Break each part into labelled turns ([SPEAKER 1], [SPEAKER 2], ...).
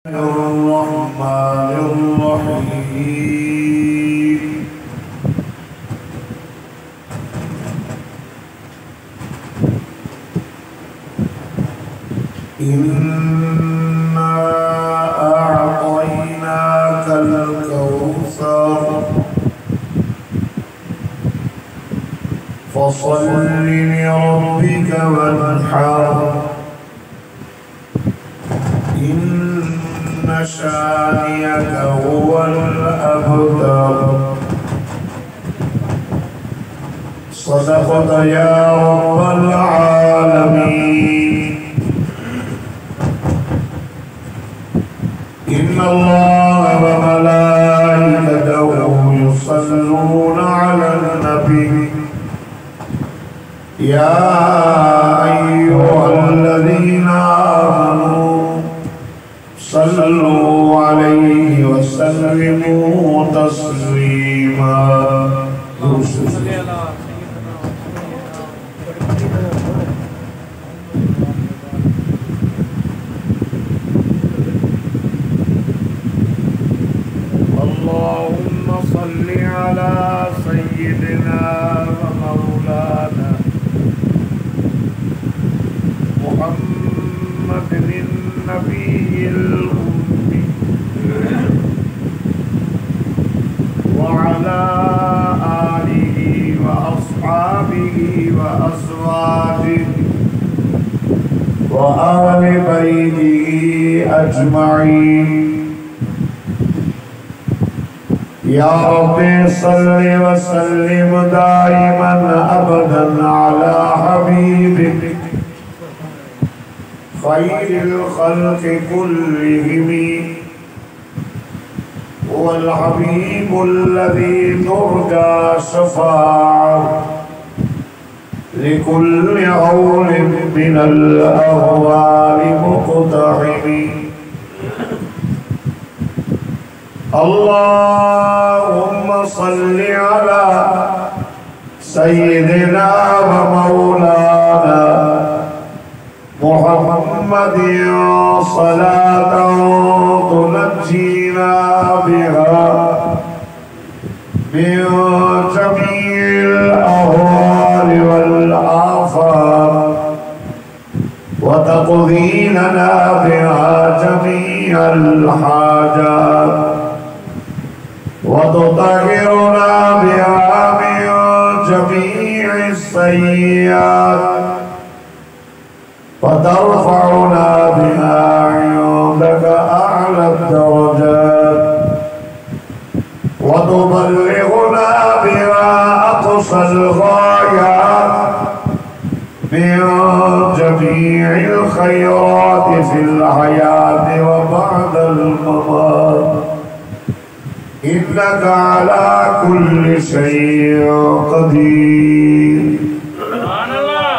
[SPEAKER 1] الرحمن الرحيم إنا أعطيناك الكوثر فصل لربك وانحر إن شانئك هو الأبتر صدقت يا رب العالمين إن الله وملائكته يصلون على النبي يا أيها الذين آمنوا صلوا عليه وسلموا تسليما. اللهم صل على سيدنا ومولانا محمد النبي الأمي وعلى آله وأصحابه وأزواجه وآل بيته أجمعين. يا رب صل وسلم دائما أبدا على حبيبك خير الخلق كلهم هو الحبيب الذي ترجى شفاعة لكل هول من الأهوال مقتحم. اللهم صل على سيدنا ومولانا محمد صلاة تنجينا بها من جميع الأهوال والآفات وتقضي لنا بها جميع الحاجات وتطهرنا بها من جميع السيئات وترفعنا بها عندك أعلى الدرجات وتبلغنا بها أقصى الغايات من جميع الخيرات في الحياة وبعد الممات إنك على كل شيء قدير. سبحان الله.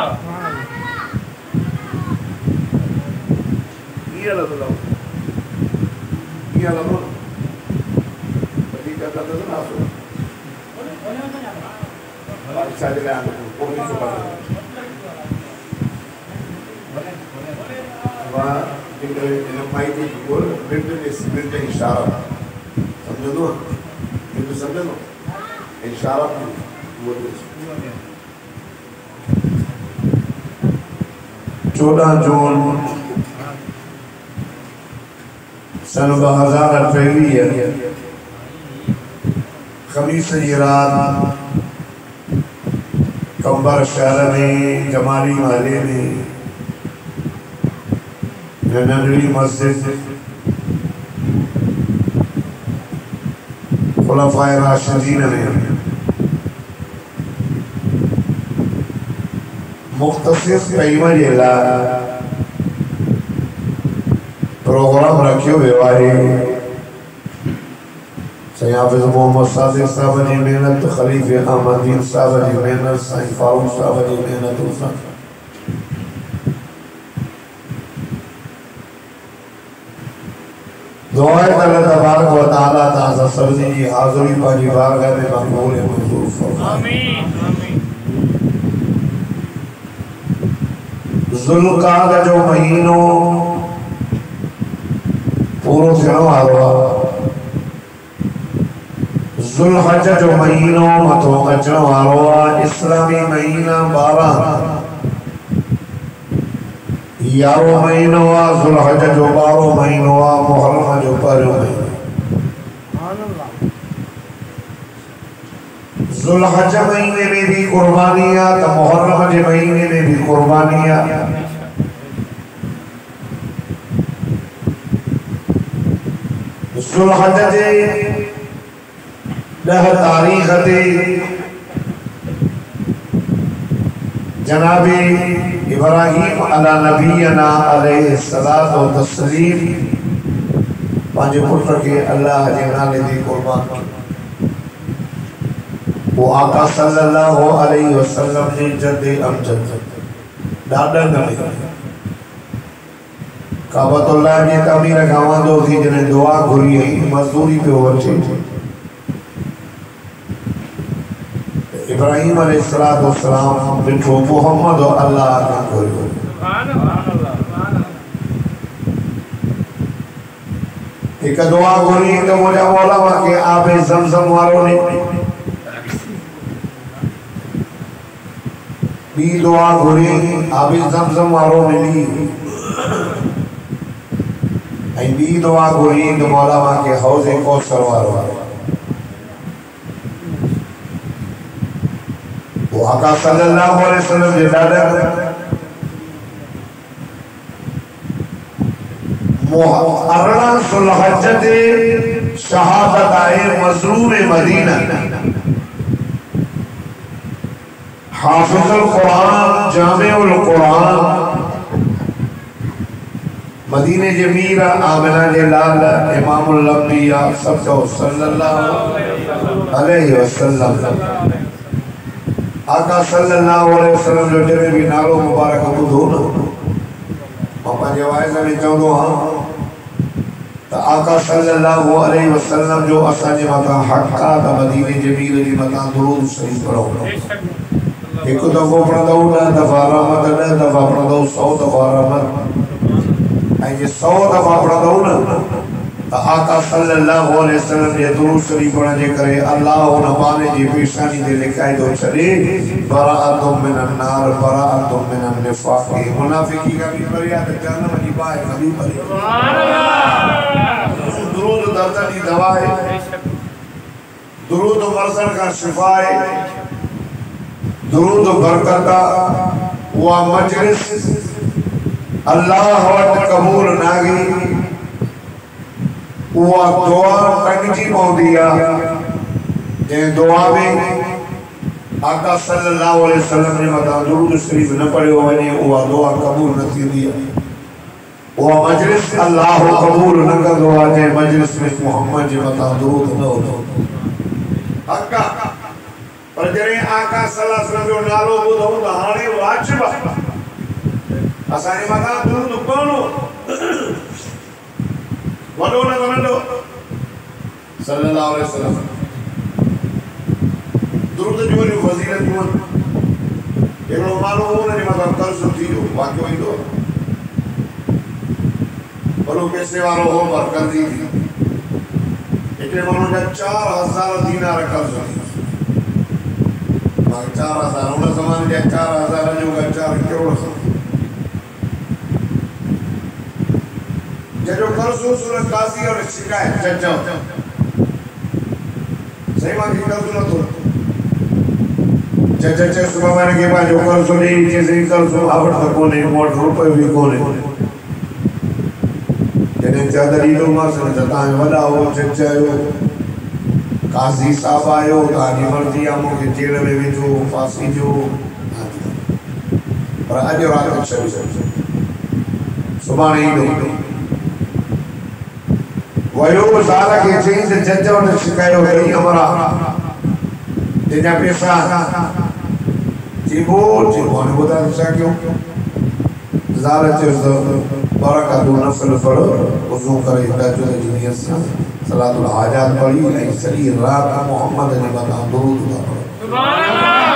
[SPEAKER 1] चौदह जून सन 2023 खमीस की रात कंबर शहर में जमाली महले में नंदड़ी मस्जिद खुलाफाए राशिदीन में मुख्तसिर कईमा जिला प्रोग्राम रखियो व्यवहारी सयाफिज मोहम्मद सादिक साहब जी मेहनत खलीफे अहमदीन साहब जी मेहनत साईं फारूक साहब जी मेहनत दुआए अल्लाह तबारक व तआला ताज़ा सब्जी की हाज़िरी पाजी बारगाह में मक़बूल मंजूर फरमाए। आमीन आमीन। ज़ुल्क़ादा जो महीनो पूरो थियण वारो आहे। ज़ुल्हज जो महीनो मथो अचण वारो आहे। इस्लामी महीना 12 यारो महीनो आहे। ज़ुल्हज जो 12 महीनो आहे। मुहर्रम जो पहिरियों महीनो। ज़ुल्हज महीने में भी कुर्बानी आहे त मुहर्रम जे महीने में भी कुर्बानी आहे। ज़ुल्हज जे 10 तारीख़ ते जनाबे इब्राहिम अला नबीना अलैहिस्सलातु व तस्लीम पंहिंजे पुट खे अल्लाह जे नाले ते क़ुर्बान कयो। वो आका सल्लल्लाहु अलैहि वसल्लम जे जद्दे अमजद ॾाॾनि में काबतुल्लाह जी तामीर गावंदो थी जॾहिं दुआ घुरी हुई मज़दूरी पियो वठे। इब्राहिम अलैहिस्सलातु वस्सलाम ॾिठो मुहम्मद अल्लाह खां घुरियो। हिकु दुआ घुरी त मुंहिंजा मौला मूंखे आबे ज़मज़म वारो ॾे। ॿी दुआ घुरी आबे ज़मज़म वारो मिली। ऐं ॿी दुआ घुरी त मौला मूंखे हौज़ कौसर वारो आहे। वो आका सल्लल्लाहु अलैहि वसल्लम जे ॾाॾा 18 ज़ुल्हज ते शहादत आहे। मज़लूम मदीना हाफिज़ुल कुरान जामिउल कुरान मदीने जे मीर आमिना जे लाल इमामुल अंबिया सल्लल्लाहु अलैहि वसल्लम आका सल्लल्लाहु अलैहि वसल्लम जो जॾहिं बि नालो मुबारक ॿुधो न मां पंहिंजे वाइज़ में चवंदो आहियां त आका सल्लल्लाहु अलैहि वसल्लम जो असांजे मथां हक़ आहे त मदीने जे मीर जे मथां दुरूद शरीफ़ पढ़ो। हिकु दफ़ो पढ़ंदव 10 दफ़ा रहमत, 10 दफ़ा पढ़ंदव 100 दफ़ा रहमत। ऐं जे 100 दफ़ा पढ़ंदव न त आका सल्लल्लाहु अलैहि वसल्लम जे दुरूद शरीफ़ पढ़ण जे करे अल्लाह उन बाने जी पेशानी ते लिखाए थो छॾे बराअतुम मिनन नार बराअतुम मिनन निफाक़। मुनाफ़िकी का भी फरियाद जहन्नम जी बाहि कभी भरे। सुभान अल्लाह। दुरूद दर्द की दवा है। दुरूद मर्ज़न का शिफा है। दुरूद बरकत वा मजलिस अल्लाह वट कबूल नागी वो दुआ टंगजी पौंदी आहे। जे दुआ में आका सल्लल्लाहु अलैहि वसल्लम ने मथां दुरूद शरीफ न पढ़ियो वञे उहा दुआ कबूल न थींदी आहे। उहा मजलिस अल्लाह कबूल न कंदो आहे जे मजलिस में मुहम्मद जे मथां दुरूद न हूंदो। आका पर जॾहिं आका सल्लल्लाहु अलैहि वसल्लम जो नालो ॿुधूं त हाणे वाजिब आहे असांजे मथां दुरूद पढ़णो। वॾो न नंढो सल्लल्लाहु अलैहि वसल्लम दुरूद जो वॾियूं फज़ीलतूं आहिनि। हिकिड़ो माण्हू हुन जे मथां कर्ज़ थी वियो वाक़ियो ईंदो भलो पैसे वारो हो पर कर्ज़ी थी। हिकिड़े माण्हू जा 4000 दीनार कर्ज़ थी। 4000 हुन ज़माने जा 4000 जो 4 करोड़ जो कर्ज उसूल काजी और शिकायत जज सही मां की कर्ज न तो जज जज सुबह मैंने के बाद जो कर्ज ले जैसे कर्ज आवड़ तक कोने मोट रुपए भी कोने जने चादरी लो मां से जता वडा हो जज आयो काजी साहब आयो ताजी मर्जी आ मुके जेल में विझो फांसी जो पर अज रात छह सुभाणे ईंदो वयो सारा के चेंज जज और शिकायो कई हमरा तेजा पैसा जीवो ने बता सा क्यों ज़ारा चेज़ बरकत नफल पढ़ो वज़ू करे तहज्जुद जी नियत से सलातुल हाजात पढ़ी ऐं सॼी रात मोहम्मद जे मथां दुरूद पढ़ो। सुभान अल्लाह।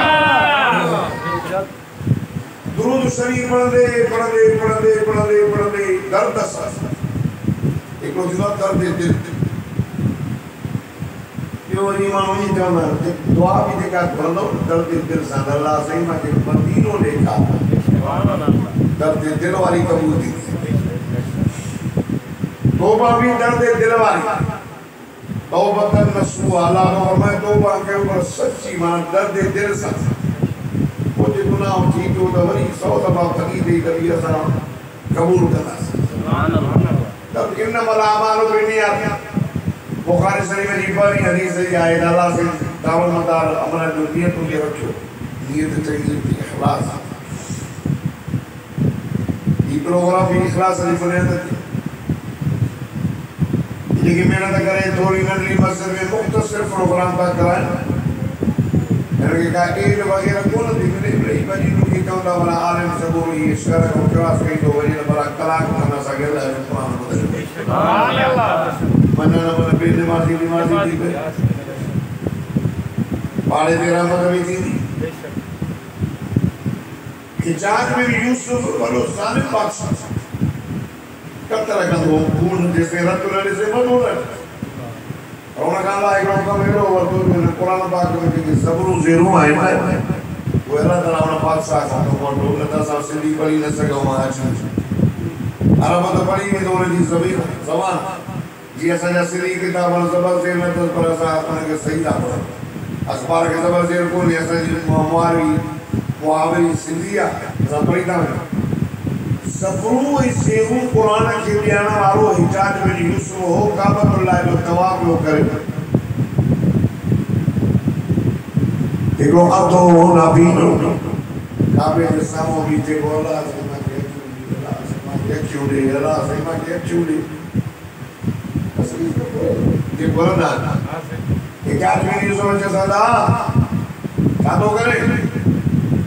[SPEAKER 1] दुरूद शरीफ पढ़ंदे पढ़ंदे पढ़ंदे पढ़ंदे पढ़ंदे दर्द एक को दिलो दर्द दिल यो वरी माण्हू ई चवंदा दुआ बि जेका घुरंदो दर्द दिल सां अल्लाह सही मां के मदीनो ॾेखार दर्द दिल वारी क़बूल थी तौबा भी दर्द दिल वारी तौबतन नसूहा अल्लाह ने फरमाया तौबा कयो पर सच्ची मां दर्द दिल सां कुछ गुनाह थी तो वरी 100 दफ़ा फकी दे कभी असां कबूल कंदासीं सुभान अल्लाह तब इन्नमल अमालु बिन्नियात बुखारी शरीफ में पहली हदीस है आए अल्लाह से दावल मदार अमल जो नियत के रखो नियत चाहिए थी इखलास ये प्रोग्राम भी इखलास से बने लेकिन मेहनत करे थोड़ी नंढी मस्जिद में मुख्तसर प्रोग्राम का कराएं यानी का एड वगैरह कौन थी मैंने बड़ी बड़ी लोग चौंदा वाला आलम सबूरी शर को क्लास कई तो वरी बड़ा कलाक करना सकेला है कुरान बदल सुभान अल्लाह मनना मन बेनमाजी नमाजी थी पाले तेरा मतलब थी कि जान में भी यूसुफ बड़ो जालिम बादशाह कत्ल कंदो खून जैसे रत लड़े से मनो न और कहा एक लोग का मेरो और तो कुरान पाक में कि सबरू ज़ेरो है ना वो अल्लाह ताला ने बादशाह का तो लोग ने दस साल से दी पड़ी न सके वहां आज अरब तो पड़ी में दोने दी जबान जी असा सिरी किताब जबर से में तो पर असा अपने के सही था अखबार के जबर से को ने असा जी मुआविरी सिंधिया जबरी था सबरू सेहू कुरान के बयान वालो हिजाज में यूसुफ हो काबतुल्लाह जो तवाफ लो करे देखो अब तो नबी नो काबे के सामो भी ते बोला क्यों दे अल्लाह से मां के क्यों दे असली ये बोलना एक आदमी यूसुफ के सदा क्या तो करे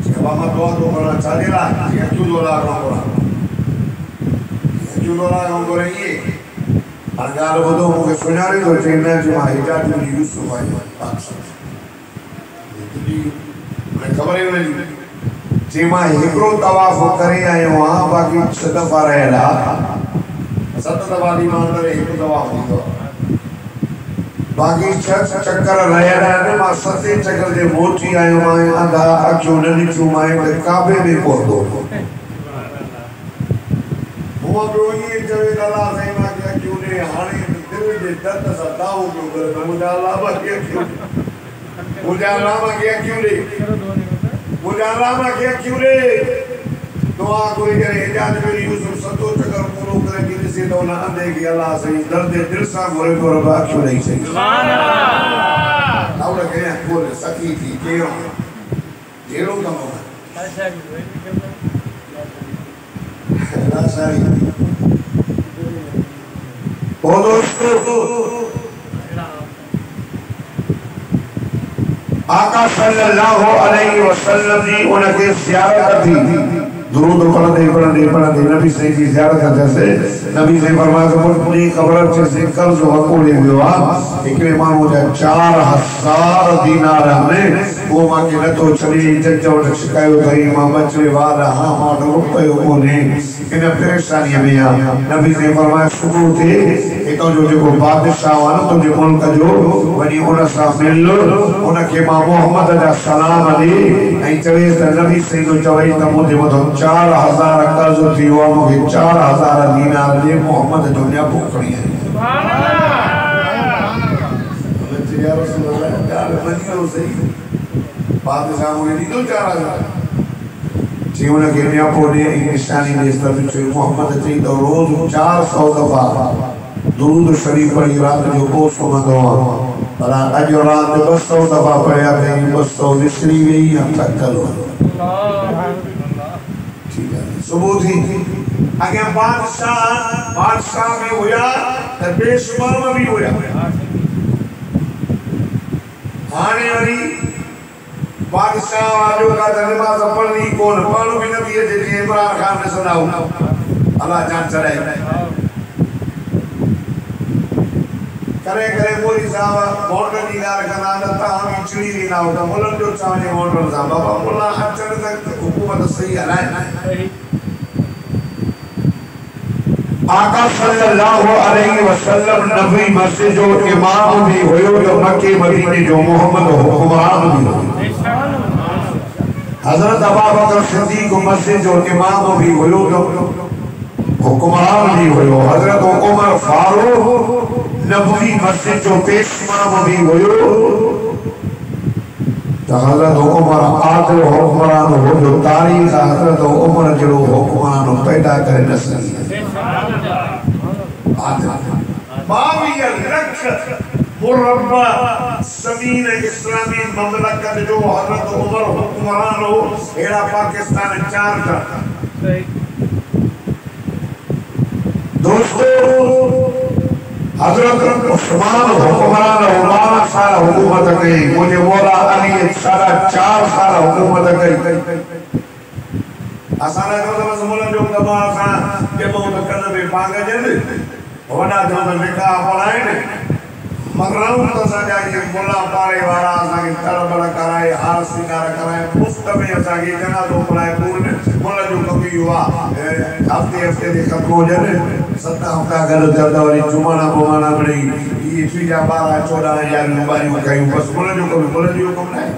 [SPEAKER 1] जब हम दुआ तो करना चाहिए ये क्यों दोला रहा जुलोला हम करेंगे अरगाल बदो मुझे सुनारे तो चेन्नई जो हिजाज में यूसुफ आई पाकिस्तान मैं खबर है नहीं जेमा एकरो तवाफ करे आए वहां बाकी 7 दफा रहेला 7 दफा दी मान करे एक तवाफ दीदो बाकी 6 चक्कर रहेला ने मां 7 चक्कर जे मोटी आयो मां आधा अखियों न निचू मां काबे में पहुंचो वो ये जवे अल्लाह सही मां के क्यों ने हाने दिल दे दर्द सताओ क्यों करे मुझे अल्लाह के क्यों मुझे अल्लाह के क्यों ले मुझे अल्लाह के क्यों ले दुआ कोई करे हिजाज में यूसुफ सतो चक्कर पूरो करे कि से तो ना दे कि अल्लाह सही दर्द दिल सा मोरे को रबा क्यों नहीं सही सुभान अल्लाह लाउड के बोल सकी थी केरो जेरो कम अच्छा सारी ओ दोस्तों आका सल्लल्लाहु अलैहि वसल्लम जी उनके ज़ियारत थी दुरूद पढ़ते नबी से की ज़ियारत करते से नबी से फरमाया तो मुझे खबर से कर्ज वसूल हुआ एक मानो जा 4000 दिनार में वो मां के न तो चली जज और शिकायत भई मां बचवे वाला हां मां रुपयो कोने इन परेशानी में नबी से फरमाया सुबह थे एक जो जो बादशाह वाला तो जो मुल्क जो वनी उन सा मिल उनके मां मोहम्मद जा सलाम दी ऐ चवे त नबी से जो चवे त मुझे मथो 4000 कर्ज थी वो मुझे 4000 दिनार दे मोहम्मद जो ने पोखड़ी है सुभान अल्लाह या रसूल अल्लाह यार मदीनो सही बादशाह मुझे दी तो 4000 जीवन के ने पोने निशानी ने सब मोहम्मद जी तो रोज 400 दफा दुरूद शरीफ पढ़ी रात जो को सुमंदो भला अज रात 200 दफा पढ़या थे 200 विसरी गई हम थकल ठीक है सुबह थी आगे बादशाह में होया त बेशुमार में भी होया आने वाली बादशाह वालों का नमाज पढ़नी कौन पढ़ो भी नबी है जे इमरान खान ने सुनाओ अल्लाह जान चढ़ाए करे करे मोरी साहब मॉडल दी गाल कना त हम इचड़ी दी ना होता मोलन जो चाहे मॉडल साहब बाबा मोला अचन तक हुकूमत सही हलाए आका सल्लल्लाहु अलैहि वसल्लम नबी मस्जिद जो इमाम भी हुयो जो मक्के मदीने जो मोहम्मद हुक्मरान भी हजरत अबू बकर सिद्दीक मस्जिद जो इमाम भी हुयो जो हुक्मरान भी हुयो हजरत उमर फारूक नबवी मस्जिद जो पेश इमाम भी हुयो तो हजरत उमर आखिर हुक्मरान हो जो तारीख हजरत उमर जो हुक्मरान पैदा करे न सकी बाविया लख मुरब्बा ज़मीन इस्लामी ममलकत जो हजरत उमर हुक्मरान हो एड़ा पाकिस्तान 4 था दोस्तों हजरत उस्मान हुक्मरान 12 साल हुकूमत कई मुझे मौला अली 4.5 साल हुकूमत कई असाना जो मुल्क जो दबा सा के बहुत कन में पांग जन वडा जो निकाह पढ़ाइन मगराउ तो सजा ये मुल्ला पारे वाला सा के तरबड़ कराए हार सिंगार कराए मुफ्त में असा के जना तो पढ़ाए पूर्ण मुल्ला जो कभी हुआ हफ्ते दे खत्म हो जन 7 हफ्ता गल जदा वाली जुमाना बुमाना बड़ी ये फिजा 12-14 रुपए कई बस मुल्ला जो कम नहीं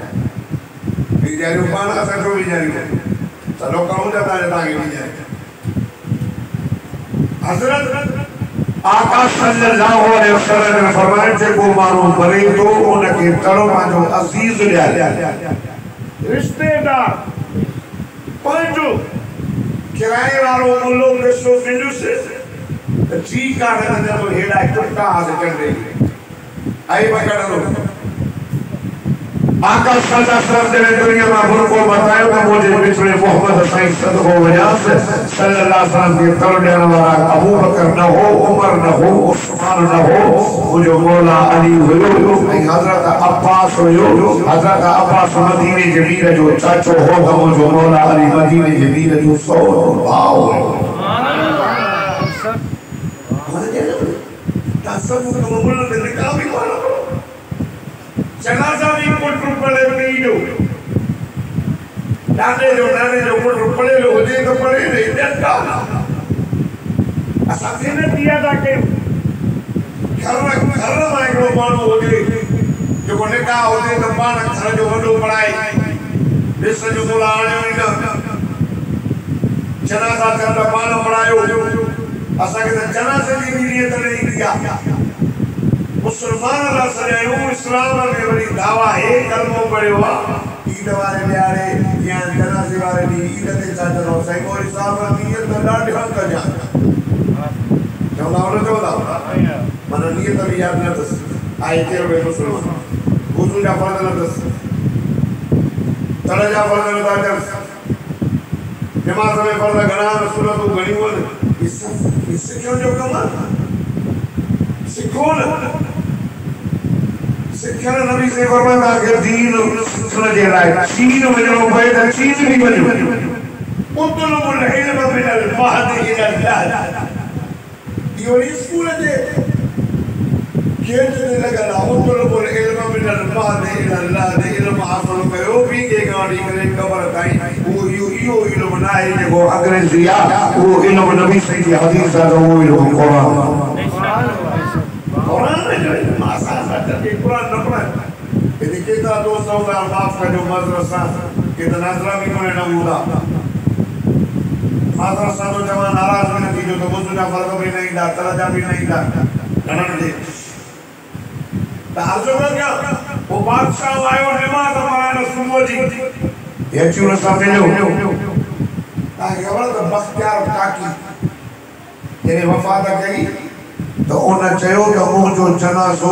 [SPEAKER 1] बिजारी पाना सा जो बिजारी चलो कहूं जाता है आगे भी जाए हजरत आका सल्लल्लाहु अलैहि वसल्लम ने फरमाया जे को मानो मरे तो उनके करो जो अजीज ले रिश्तेदार पंजो किराए वालों मुल्लो के सो फिंजू से ठीक आ गया जब हेड़ा टुकड़ा हाथ कर दे आई पकड़ लो आका सल्लल्लाहु अलैहि दुनिया में को बताया कि मुझे पिछले मोहम्मद सही सदको वजह से सल्लल्लाहु अलैहि वसल्लम के तरफ वाला अबू बकर न हो उमर न हो उस्मान न हो मुझे मौला अली हुयो हजरत अब्बास हुयो हजरत अब्बास मदीने जमीर जो चाचो हो मुझे मौला अली मदीने जमीर जो सो भाव सुभान अल्लाह तासबु कबूल ने निकाह भी मानो जनाजा भी कोट पड़े नहीं जो नाने जो कोट पड़े लो हो जे तो पड़े नहीं देता असाथे ने दिया था के घर में को मानो हो जे जो कोने का हो जे तो पान घर जो वडो पढ़ाई विस जो बोला आने ना जनाजा चंदा पान पढ़ायो असा के जनाजे की नियत नहीं दिया मुसलमान ला सजायो इस्लाम में बड़ी दावा है कलमो पढ़ियो ईद वाले न्यारे या जनाजे वाले दी ईद ते चाचरो सही और इस्लाम ला नियत तो ॾाढी हद कर जा चवदा मन नियत भी याद न दस आई के वे मुसलमान वुजू जा फर्ज न दस तड़ा जा फर्ज न दस नमाज में फर्ज घणा सुन्नत घणी वन इससे क्यों जो कमाल सिखो न सिखण नबी से फरमाया कि दीन सुन जे लाइ चीन वञणो पए त चीन भी वञो उतलुल इल्म मिन अल महद इला अल्लाह इहो स्कूल जे गेट ते लॻल आहे उतलुल इल्म मिन अल महद इला अल्लाह दे इल्म हासिल कयो भी के गाड़ी करे ख़बर ताईं वो इहो इल्म न आहे जेको अंग्रेज़ी आहे उहो इल्म नबी सही हदीस आहे उहो इल्म क़ुरान कुरान न पढ़ा यदि केतरा दोस्त होगा माफ कर जो मदरसा कितना नजरा भी कोने न हुआ मदरसा तो जवान नाराज में थी जो तो मुझे फर्क भी नहीं दा तरजा भी नहीं दा गणन दे ताजो क्या वो बादशाह आयो नमाज हमारा सुबह जी ये चूर समझो ताकि वाला तो बख्तियार काकी तेरे वफादार करी तो उन्हें चयो कि मुझो जनाज़ो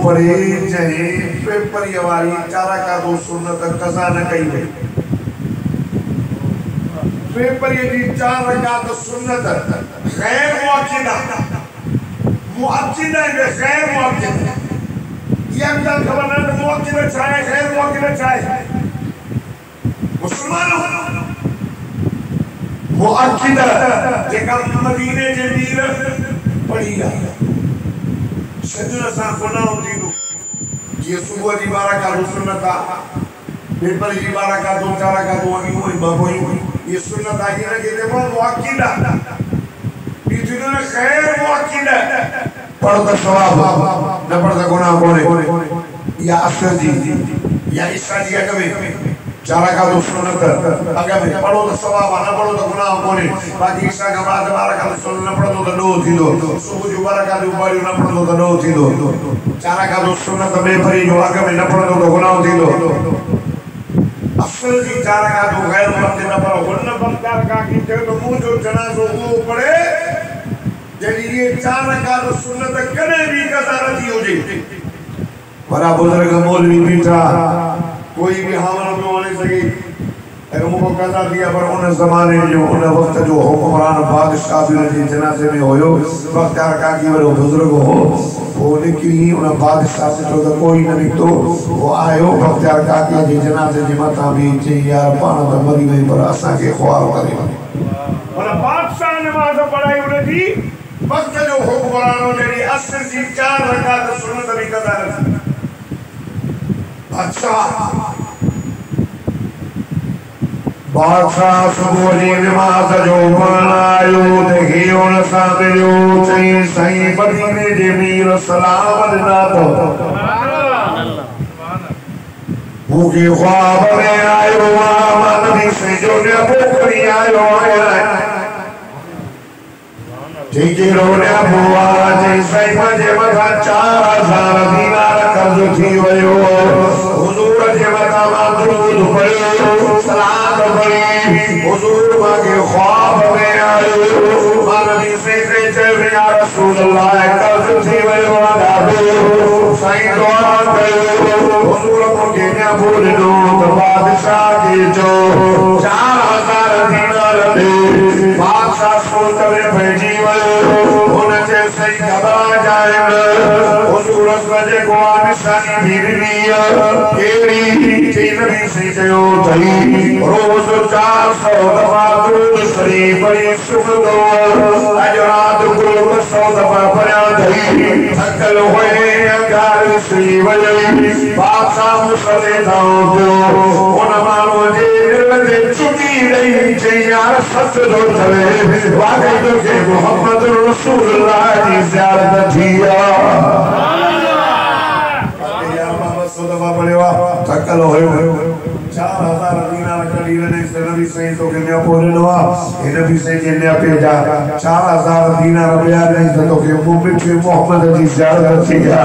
[SPEAKER 1] पढ़े चाहे पेपर वाली चारा का दो सुन्नत कज़ा न कई वई पेपर जी 4 रकात सुन्नत गैर मुअक्किदा के गैर मुअक्किदा ये अंदर खबर न मुअक्किदा चाहे गैर मुअक्किदा चाहे मुसलमान मुअक्किदा जेका मदीने जे मीर पढ़ी आहे सजन सा गुनाह थींदो ये सुबह जी 12 का सुन्नत आहे पेपर जी 12 का 2-4 का 2 ये सुन्नत आहे कि देखो मुअक्किदा इतने खैर मुअक्किद पढ़ता सवाब न पढ़ता गुनाह कोने या असर जी या इसका जी कभी चारा का तो सुन्नत अगर मैं पढ़ो तो सवाब न पढ़ो तो गुनाह कोने बाकी इसका का बाद बारह का सुन्नत न पढ़ो तो नो थी दो सुबह जो बारह का ऊपर न पढ़ो तो नो थी दो चारा का तो सुन्नत में भरी जो अगर मैं न पढ़ो तो गुनाह थी दो असल जी चारा का तो गैर मुअक्किद न पढ़ो वरना बंदार का की तो मुंह जो जनाज़ो वो पढ़े जल्दी ये चारा का तो सुन्नत कने भी कदा रही हो जी बड़ा बुजुर्ग मौलवी बीठा कोई भी हामल में होने सके अगर मुझको कदा दिया पर उन ज़माने जो उन वक्त जो हुक्मरान बादशाह भी रही जनाजे में होयो वक्त यार का की वो बुजुर्ग हो वो निकली उन बादशाह से जो कोई न निकतो वो आयो वक्त यार का की जनाजे जी मता भी चे यार पान तो मरी वही पर असा के ख्वार करे और बादशाह नमाज पढ़ाई उनकी वक्त जो हुक्मरानों ने असर जी 4 रकात सुन्नत भी कदा रही बादशाह सुबह जी नमाज जो पढ़ायो देखी उन सामियो चई सही मदीने जे मीर सलाम ॾिना तो मूंखे ख्वाब में आयो मन भी से जो ने पोखरी आयो जेके रोने बुआ जे सही मजे मथा 4000 दीनार कर्ज थी वयो हुजूर जे मथा दरूद पढ़ियो सलात पढ़ी हुजूर माके ख्वाब में आयो मानवी से चवे या रसूल अल्लाह कर्ज थी वयो अदा सही दुआ कयो हुजूर मुझे न भूलनो तो बादशाह के जो 4000 दीनार दे बादशाह सोच में भेजी उनसे सही घबरा जाए हुजूर वजे को निशानी भीड़िया केड़ी चीज भी से जो थई रोज 400 दफा दुरूद शरीफ पढ़ी सुबह दो अज रात को 100 दफा पढ़ा थई थकल होए अगार श्री वजई बादशाह मुसले दाओ उन मानो जे दिल ते चुकी रही चे यार सच जो थवे वाकई तो के मोहम्मद रसूलुल्लाह की ज़ियारत थिया यार बाबा सदवा पड़ेवा थकल होयो 4000 दीनार कड़ी ने से नबी सही तो के ने बोलनवा ए नबी सही के ने भेजा 4000 दीनार बया नहीं तो के मुमिन मोहम्मद की ज़ियारत थिया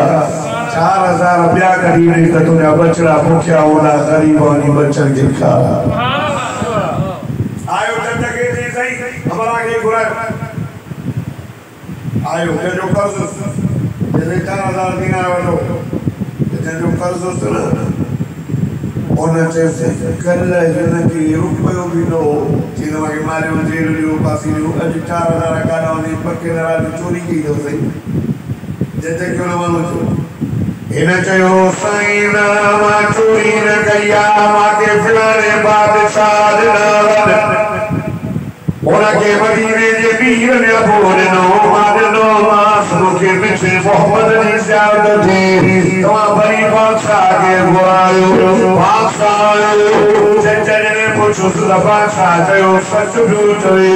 [SPEAKER 1] 4000 बया कड़ी नहीं तो तुझा बचड़ा भूखा होना गरीबानी बचन के खा आयो जगे जी सही हमारा के गुरा आयो के जो कर्ज जैसे 4000 दीनार वालो जे जो कर्ज सुना ओने जैसे कल जन की रुपयो भी नो जिन के मारे जेल लियो पासी लियो अज 4000 का ने पक्के नाराज चोरी की दो सही जैसे क्यों न मानो इन चयो साईं नामा चोरी न कया माके फलाने बादशाह ॾिना उनके मदीने जे पीर ने बोलनो मारनो मास मुखे पीछे मोहम्मद जी ज़ियारत थी तवा बड़ी बादशाह के बुआयो बादशाह जजन ने पूछो सुदा बादशाह चयो सच झूठ वे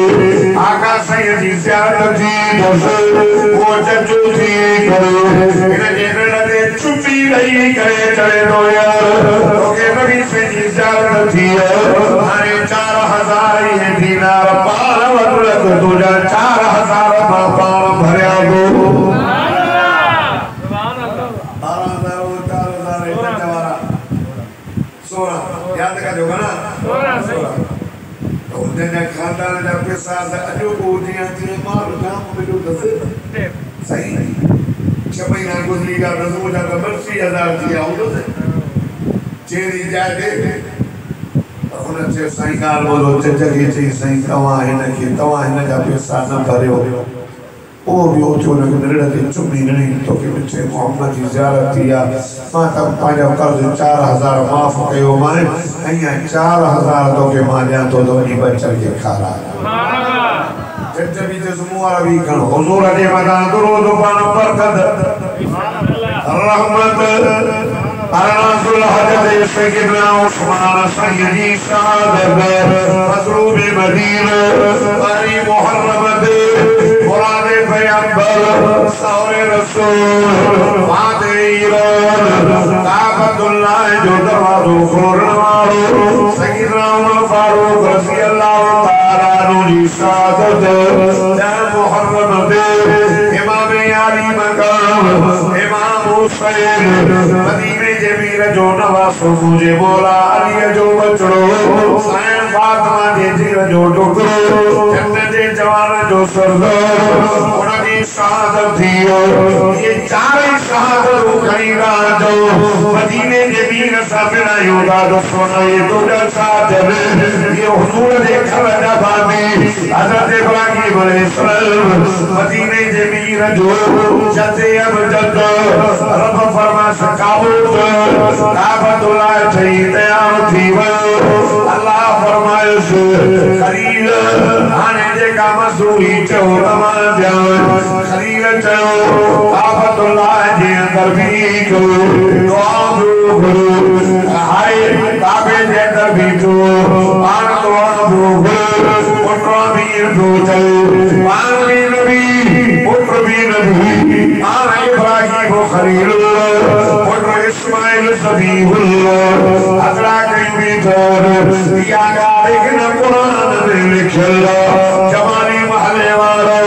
[SPEAKER 1] आका सही जी ज़ियारत थी वो जजो थी करो इन जे ने चुपी रही करे चले नो यार ओके नबी से जी ज़ियारत थी हाने 4000 ही दीनार पार वरक तुझा 4000 पार भरया गो सुभान अल्लाह 4000 इतना जवारा 16 याद का जो ना 16 तो उनने खानदान जा पैसा अजो को दिया तेरे माल काम में जो दसे सही 6 महीना गुजरी का रसूल जा 80000 दिया हो तो चेरी जाए दे उनसे सही कार बोलो जगी ची सही तवा हिन जा पैसा न भरियो ओ भी उठो न नरड़े चुमी नहीं तो के पीछे मोहम्मद की ज़ियारत थिया मां तब पाजा कर्ज 4000 माफ कयो माने अया 4000 तो के मां जा तो नी बचल के खारा सुभान अल्लाह जब भी जसमुआ भी कन हुजूर दे मदा दुरूद पान बरकत रहमत अरनासुल हजरत सैयदना उस्मान सैयदी साहब मसरूब मदीना बड़ी मुहर्रम दे पैगंबर सारे रसूल वादे ईरान काबतुल्लाह जो दरवाज़ो खोलने वालो सैयदना उमर फारूक रज़ी अल्लाह ताला अन्हु जी सादत मुहर्रम दे इमाम अली मकाम इमाम हुसैन मदीने जे मीर जो नवासो मुझे बोला अली जो बचड़ो साईं फातिमा जे जीर जो टुकड़ो जन्नत जे जवान जो सरदार उनकी शहादत थी ये चार शहादत खड़ी रात जो मदीने जे मीर साबिना योदा जो सोना ये तो साथ ये हुजूर दे घर जा बाबी हजरत इब्राहिम अलैहिस्सलाम मदीने जे मीर जो जते अब जद रब फरमा सकाबत काबतुल्लाह थई तैयार थी वो अल्लाह फरमाए खलील आने जे का मसूरी चो तमाम ध्यान खलील चो काबतुल्लाह जे अंदर भी को दुआ करो हाय काबे जे अंदर भी को पान दुआ करो पुत्र भी दो चलो पान भी नबी पुत्र भी नबी आन इब्राहिम खलीलुल्लाह पुत्र इस्माइल ज़बीहुल्लाह अगला कहीं भी तो या गालिक न कुरान में लिखला जवानी महले वाला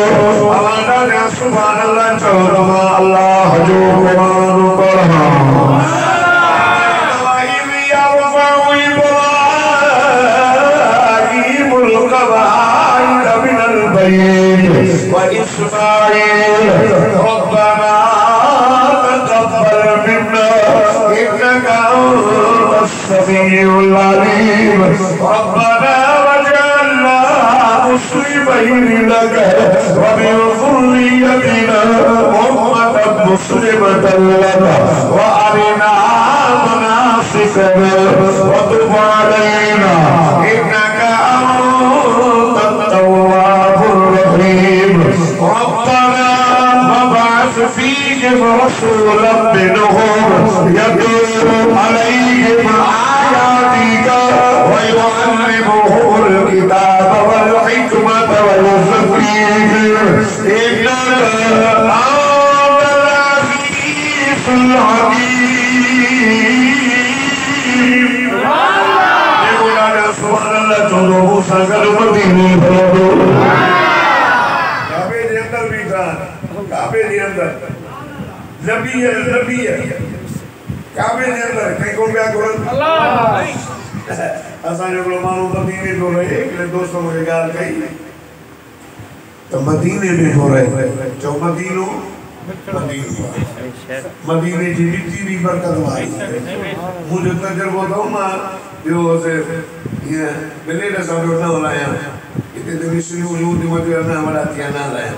[SPEAKER 1] हवाला ने सुभान अल्लाह चौरमा अल्लाह जो कुरान पढ़ा وإسماعيل ربنا تقبل منا إنك أنت السميع العليم ربنا واجعلنا مسلمين لك ومن ذريتنا أمة مسلمة لك وأرنا مناسكنا وتب علينا إنك أنت التواب الرحيم ربنا وابعث فيهم رسولا منهم يتلو عليهم آياتك ويعلمهم الكتاب والحكمة ويزكيهم إنك أنت العزيز الحكيم سبحان الله चौदह मूसा का मदीने काबे के अंदर भी था काबे के अंदर नबी है काबे के अंदर कहीं कौन क्या करो अल्लाह असा जो मानो मदीने तो रहे एक दोस्तों के गाल कही तो मदीने में हो रहे जो मदीनो मदीने की मिट्टी भी बरकत वाली मुझे तजर्बा था मैं जो से ये मैंने ना सब ना हो रहा है इतने दिन से यूं दिमाग में ना हमारा क्या ना रहा है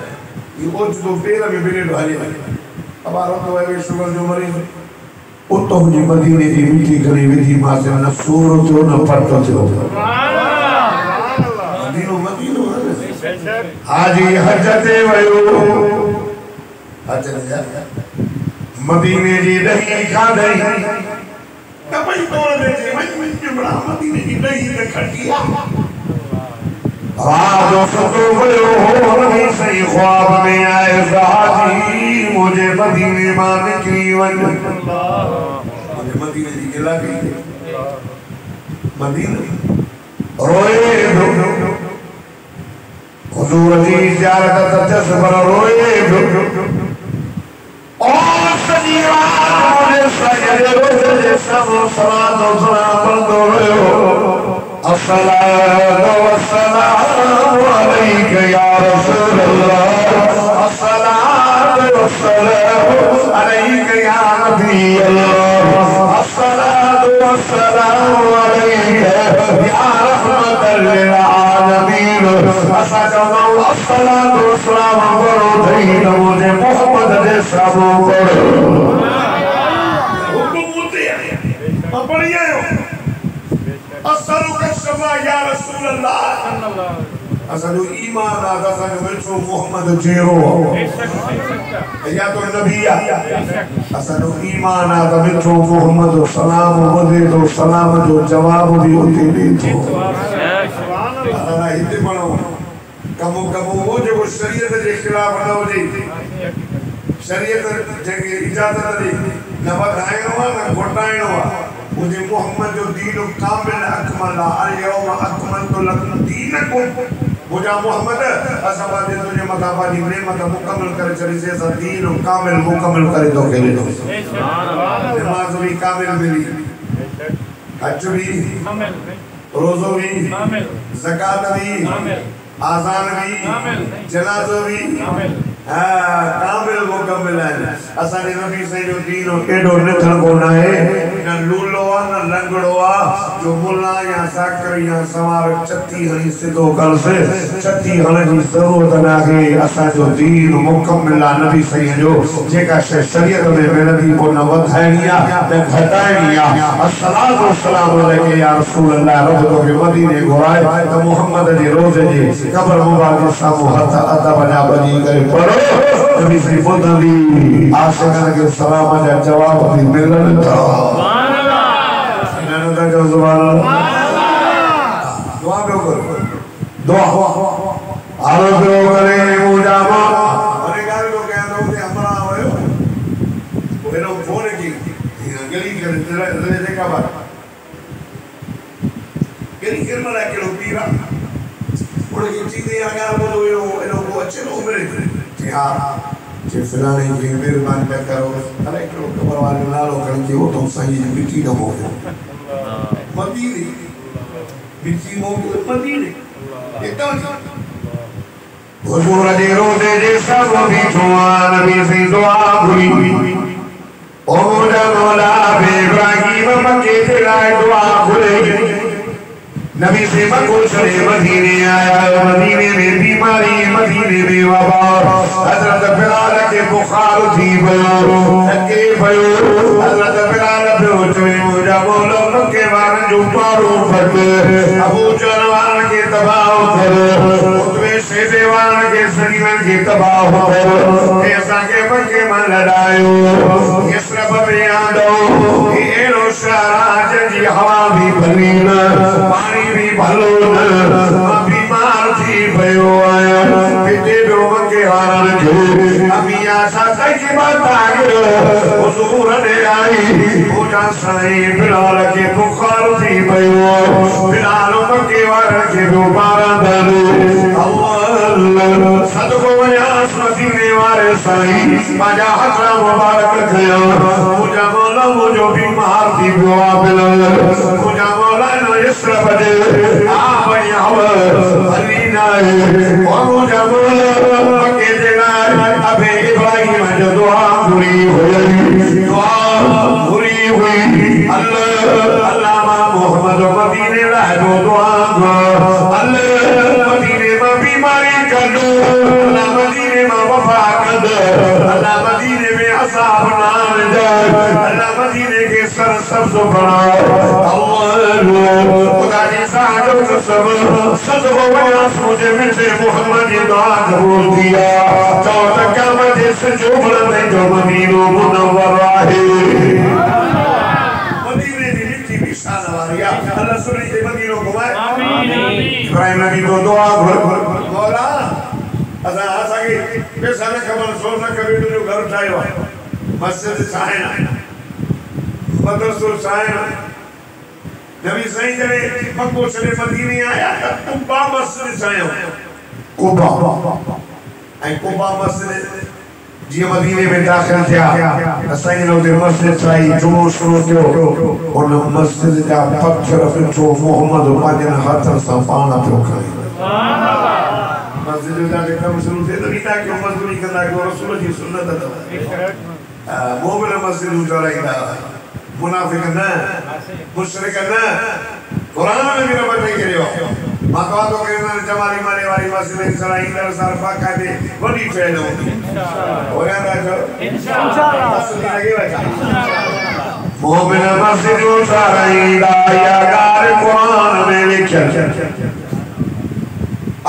[SPEAKER 1] ये वो जो पेड़ में बिले ढाली अब आ रहा तो है शुगर जो मरी वो तो मुझे मदीने की मिट्टी करी विधि माँ से न सूर तो न पड़ता तो मदीनो हाजी हजते वयो मदीने जी दही खाधई तपई तोड़ देते मैं बड़ा मदीने की दही ते खटिया आज सतो भयो हो नहीं सही ख्वाब में आए हाजी मुझे मदीने मां निकली वन मुझे मदीने जी गिला गई मदीने रोए हुजूर जी ज़ियारत तजस पर रोए और सजीवा मुझे सजदे रोज़े सब सलात और सलाम पर दो अस्सलातु वस्सलामु अलैका या रसूल अल्लाह अस्सलातु वस्सलामु अलैका या नबी अल्लाह अस्सलातु वस्सलामु अलैका या रहमतल लिल आलमीन असा जमाओ अस्सलातु वस्सलामु करो थई तो मुझे मोहम्मद दे सबो करो हुकुम मुते अपनी आयो अस्सलातु समा या रसूल अल्लाह असा जो ईमान आदा सा जो मिठो मोहम्मद जेरो या तो नबी असा जो ईमान आदा मिठो मोहम्मद सलाम वदे तो सलाम जो जवाब भी होते दे तो सुभान अल्लाह हिते पढ़ो कमो वो जो शरीयत जे खिलाफ न हुजे शरीयत जेके इजाज़त ॾे न वधाइणो आहे न घटाइणो आहे मुझे मोहम्मद जो दीन कामिल अकमल अल यौम अकमलतु लकुम दीनकुम मुझा मोहम्मद असां बादे तुझे मथा पाजी नेमत मुकम्मल करे छड़ी से असां दीन कामिल मुकम्मल करे तो के ॾिनो सुभान अल्लाह नमाज भी कामिल मिली हज भी कामिल रोज़ो भी कामिल ज़कात भी कामिल आज़ान भी कामिल जनाज़ो भी कामिल कामिल मुकम्मल है असांजे नबी साईं जो दीन एॾो निथण कोन आहे न लूलो आहे न लंगड़ो आहे जो मुल्ला या साकर या सवार छती हणी सिधो करसे छती हण जी ज़रूरत न आहे असांजो दीन मुकम्मल आहे नबी साईं जो जेका शइ शरीयत में मिलंदी को न वधाइणी आहे न घटाइणी आहे अस्सलातु वस्सलाम अलैके या रसूल अल्लाह रब तोखे मदीने घुराए त मुहम्मद जे रोज़े जे क़ब्र मुबारक साम्हूं हथ अदब जा बजी करे पढ़ो नबी साईं ॿुधंदी आशिक़नि खे सलाम जा जवाब बि मिलनि था सुभान अल्लाह हिननि त चओ सुभान अल्लाह दुआ पियो करो दुआ हालो पियो करे मुंहिंजा मां हाणे ॻाल्हि पियो कयां त हुते अमरा वियो हेॾो फोन की गली करे जेका बात कहिड़ी किरमल आहे कहिड़ो पीर आहे उनखे चीज़े या ॻाल्हि ॿुधो हुयो एॾो को अचे थो मिले हाँ जे फलाने की मेहरबानी न करो अरे करो कबर वाले नालो खणी के वो तो सही मिट्टी का मोह मदीने मिट्टी मोह मदीने एकदम हुजूर दे रोज़े जे सब भी जुआन भी से दुआ हुई ओ मुझा मौला बे इब्राहिम मक्के से लाए दुआ खुले नबी से मक्को चले मदीने आया मदीने में बीमारी मदीने में वबा हजरत बिलाल के बुखार थी भयो थके भयो हजरत बिलाल पे उठे मुझा मौला मक्के वारन जो पारो फट अबू जरवान के तबाह कर उतवे से देवान के सरीवन के तबाह कर ऐसा के मक्के में लड़ायो ये सब में आंदो ये एनो शराज जी हवा भी भली न पानी भी भलो न बीमार थी भयो आया पिटे बो मक्के वारन के अभी आशा की बात आ गयो हुजूर ने आई पूजा साईं बिलाल के बुखार थी भयो बिलाल मक्के वारन के दोबारा दर अल्लाह सदको वयास मदीने वाले साईं माजा हथरा मुबारक खयो पूजा मौला मुझो बीमार थी भयो बिलाल पूजा मौला नो इसरा बदे आ भैया हली नाए ओ मुझा मौला मक्के दे अबे इब्राहिम जो दुआ पूरी हुई अल्लाह अल्लाह मोहम्मद मदीने ला जो दुआ अल्लाह मदीने में बीमारी कर दो अल्लाह मदीने में वफा कर दो अल्लाह मदीने में असाब ना जाए अल्लाह मदीने के सर सब्ज बनाओ अल्लाह खुदा की साजो सब सदको वयास मुझे मिलते मोहम्मद की दुआ कबूल किया चौथा काम जैसे जो बुलंद जो मदीनो मुनव्वर आहे मदीने दी मिट्टी भी शान वारिया अल्लाह सुनी के मदीनो घुमाए आमीन इब्राहिम नबी को दुआ मौला असा के पैसा न खबर सोच न कभी जो घर ठायो मस्जिद साइन मदरसो साइन नबी साईं जने मक्को छड़े मदीने आया कुबा मस्जिद सायो कुबा ऐं कुबा मस्जिद जी मदीने में दाखिल थिया असाई नो दे मस्जिद साई जुमो शुरू थियो उन मस्जिद जा पत्थर पिछो मोहम्मद पांजन हाथन सां पाण पियो खणे सुभान अल्लाह मस्जिद जा कम शुरू थे तो इता के मजदूरी कंदा के रसूल जी सुन्नत अथव मोमिन मस्जिद उजाड़ाईंदा मुनाफिक न मुशरिक न कुरान में भी रब नहीं करियो माता तो कहना जमाली मारे वाली मस्जिद सराईंदा सरफा का दे वडी फेल होगी इंशाअल्लाह हो गया राजो इंशाअल्लाह मस्जिद लगे बचा मोमिन मस्जिद सराईंदा या गार कुरान में लिखा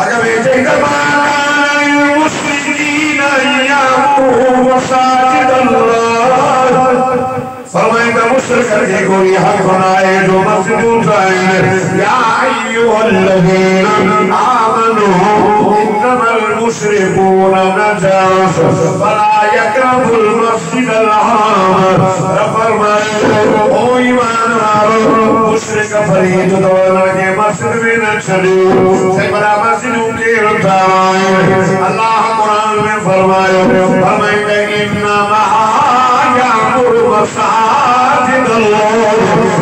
[SPEAKER 1] अगर बेचे कमान मुस्लिमीन या मसाजिद अल्लाह फरमाएगा मुश्किल करके कोई हक बनाए जो मस्जिद उठाए या अय्युहल्लज़ीना आमनू इन्नमल मुशरिकूना नजास फला यक़रबुल मस्जिदल हराम फरमाए ओ ईमान वालों मुशरिक फरीद दौड़ के मस्जिद में न चलो से बड़ा मस्जिद के उठाए अल्लाह कुरान में फरमाया इन्नमा यामुरु मसाजिदल्लाह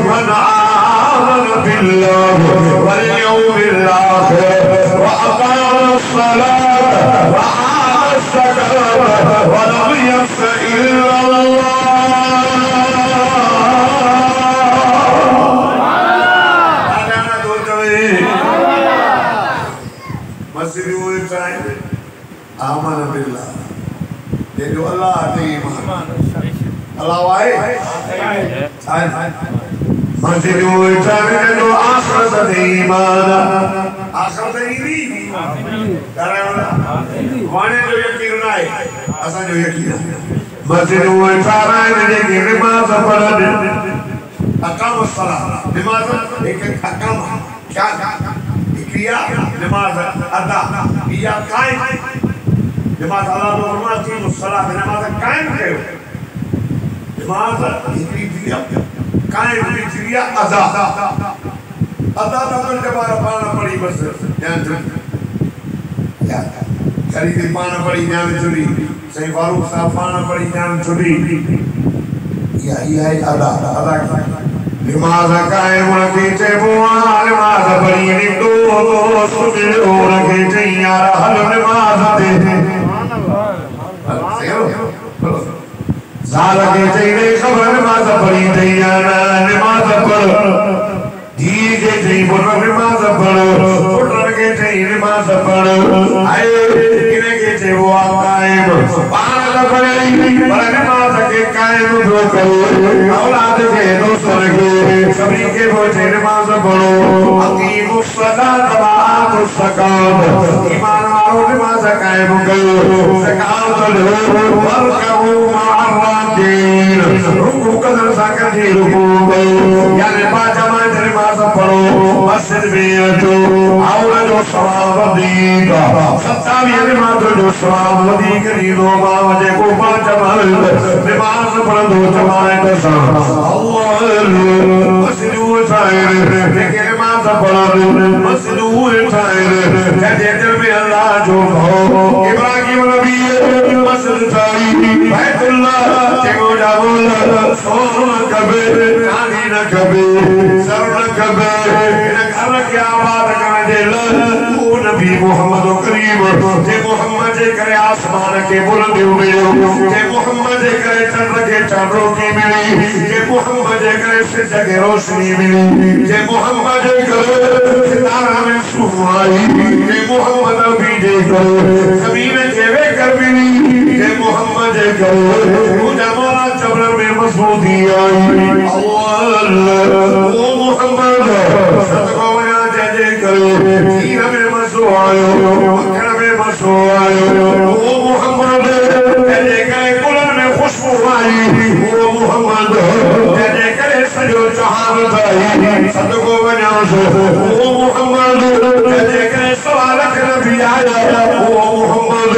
[SPEAKER 1] मन आमन बिल्लाह वल यौमिल आखिर व अक़ामस्सलात व आतज़्ज़कात व लम यख्श इल्लल्लाह मस्जिद आमन बिल्लाह ये जो अल्लाह आते ईमान अल्लाह वाहे मस्जिद जो आखिरत दे ईमान आखिरत ही करावला वाणे जो यकीन ना है असा जो यकीन मस्जिद जे की नमाज पढ़न अकाम सलाह नमाज एक अकाम क्या क्रिया नमाज अदा या कायम नमाज अल्लाह तो फरमाती है सलाह नमाज कायम करो नमाज इतनी क्रिया कायम की क्रिया अदा अदा तो जबार पाना पड़ी बस ध्यान से या खरीद पाना पड़ी ध्यान छुरी सही फारूक साहब पाना पड़ी ध्यान छुरी या ये अदा अदा नमाज कायम रखी चे बुआ नमाज पढ़ी निको सुबह रखी चे यार हल नमाज दे साल के चे खबर नमाज पढ़ी चे यार नमाज पढ़ दी के चे बोल नमाज पढ़ उठर के चे नमाज पढ़ आए किने के चे बुआ कायम पान पढ़ी पर नमाज के कायम दो करो औलाद के दोस्त के सभी के बोझे नमाज पढ़ो अकीमुस्सलात व आतुज़्ज़कात ईमान वालों नमाज कायम करो ज़कात दो वरकऊ मअर्राकीन रुकू कदर साकर जी रुकू यानी पांच जमात नमाज पढ़ो मस्जिद में जो और जो सवाब दीगा 27 नमाज जो सवाब दीगा दो बावजे को पांच जमात नमाज पढ़ दो जमात सा अल्लाह मस्जिद उठाए लेकिन नमाज पढ़ो मस्जिद उठाए कहते दिल में अल्लाह जो हो इब्राहिम नबी मस्जिद उठाई बैतुल्लाह चेगो जाबो सोन कबे चांदी न कबे सर न कबे इन घर के आबाद करने दे वो नबी मोहम्मद करीम जे मोहम्मद जे करे आसमान के बुलंद मिलो जे मोहम्मद जे करे चंद्र के चांदो की मिली जे मोहम्मद जे करे सिर के रोशनी मिली जे मोहम्मद जे करे सितारा में सुहाई जे मोहम्मद भी जे करे जमीन के वे कर मिली जे मोहम्मद जे करे मुझे मौला जबरन में मसूदी आई अल्लाह ओ मोहम्मद सदको बना जे करे तीर में मसू आयो मक्खन में मसू आयो ओ मोहम्मद जे करे कुलन में खुशबू आई ओ मोहम्मद जे करे सजो जहान दाई सदको बना ओ मोहम्मद जे करे सवाल नबी आया ओ मोहम्मद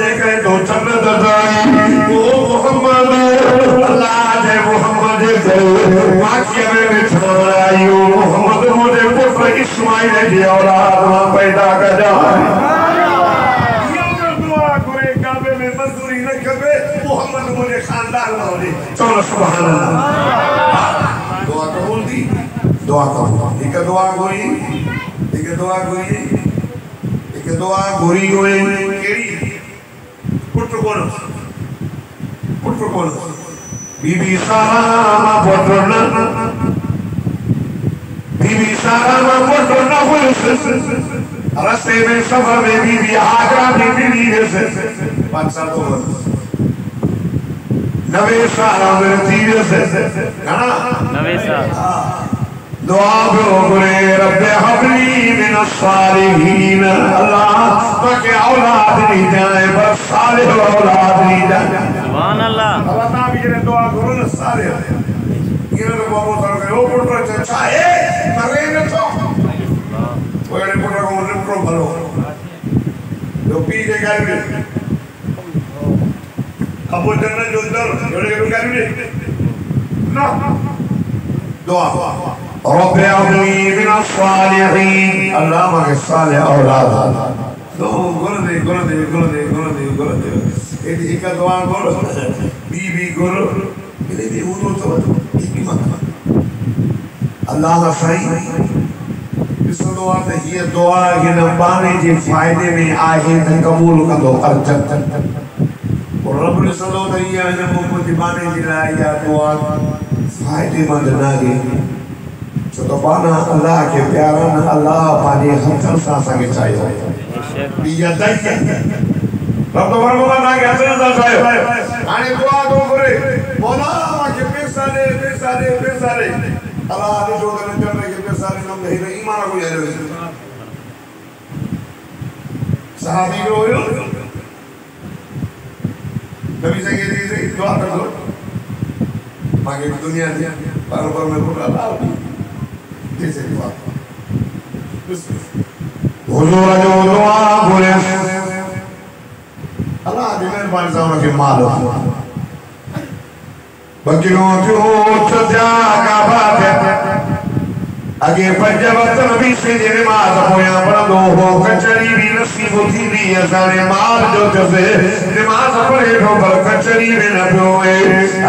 [SPEAKER 1] जे करे तो जन्नत दाई ओ मोहम्मद अल्लाह जे मोहम्मद जे वाकिया में बिछाई ओ मोहम्मद मुझे पुत्र इस्माइल की औलाद पैदा कर जाए दुआ करे काबे में मजदूरी न करे मोहम्मद मुझे खानदान ना हो चलो सुभान अल्लाह दुआ कबूल दी दुआ कबूल एक दुआ गोई केड़ी पुत्र कौन बीबी सारा पुत्र न हो रास्ते में सफर में बीबी आगरा बीबी से 5 साल हो नवे साल में तीर से ना नवे साल दुआ करे रब्बे हबली मिन सालिहीन अल्लाह ताकि औलाद नहीं जाए बस सालिह औलाद नहीं जाए सुभान अल्लाह अल्लाह ताला भी दुआ करो ना सालिह ये तो बाबू सर के ओ पुत्र अच्छा है मरे न तो वो ने पुत्र को निपटो भलो जो पी के गाड़ी अब वो जन्नत जो अंदर जोड़े के गाड़ी ना दुआ रब्बि अब्नी मिन अस्सालिहीन अल्लाह मांगे साले औलाद दो गुरु दे एक दुआ गुरु बीबी गुरु ये भी वो तो हिकमत अल्लाह सही इस दुआ ते ये दुआ के न पाने जे फायदे में आहे त कबूल कंदो अर्जत और रब ने सलो त ये न मोहब्बत बाने जे ला या दुआ फायदेमंद नागे तो बाना अल्लाह के प्यारा न अल्लाह पाने हथन सा संगे चाहिए बिया दई रब तो बरबा ना के हथन सा चाहिए आने दुआ दो करे मौला के पैसा दे अल्लाह ने जो ने चलने के पैसा ने हम नहीं ईमान को याद रहे सहाबी रोयो नबी से के दुआ कर दो मांगे दुनिया दी पर में को अल्लाह जैसे दुआ हुजूर जो दुआ बोले अल्लाह दी मेहरबानी से के माल बगियों जो सजा का बात आगे पंजवत नबी से नमाज होया पढ़ो हो कचरी भी नसीब थी दी सारे माल जो जसे नमाज पढ़े तो पर कचरी में न होए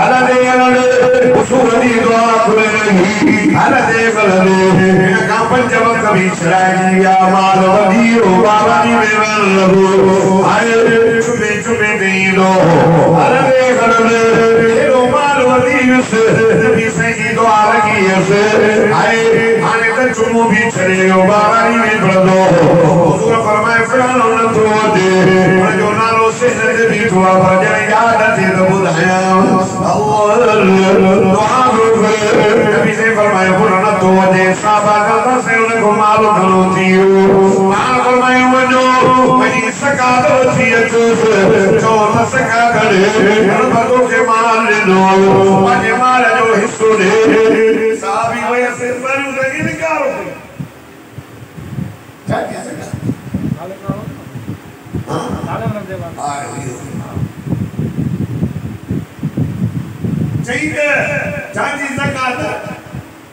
[SPEAKER 1] अल्लाह उसूल दी दुआ खुले नहीं अल्लाह का पंजवत कभी चढ़ाई या माल वदियो बाबानी में लगो आए चुमे दी दो अल्लाह माल वदियो से नबी से की दुआ लगी है आए आने तक चुमू भी चले हो बारानी में पढ़ दो हुजूर फरमाए फलानो न तो दे पर जो नालो से नबी भी दुआ पर जाए याद थी तो बुधाया अल्लाह दुआ नबी से फरमाए फलानो न तो दे साहबा का से उनको मालूम खलो थियो मां फरमाए वजो वही सका दो थी जो सका करे हर बदो के माल ले लो पाजे माल जो हिस्सो दे साहबी वही से चाची ज़कात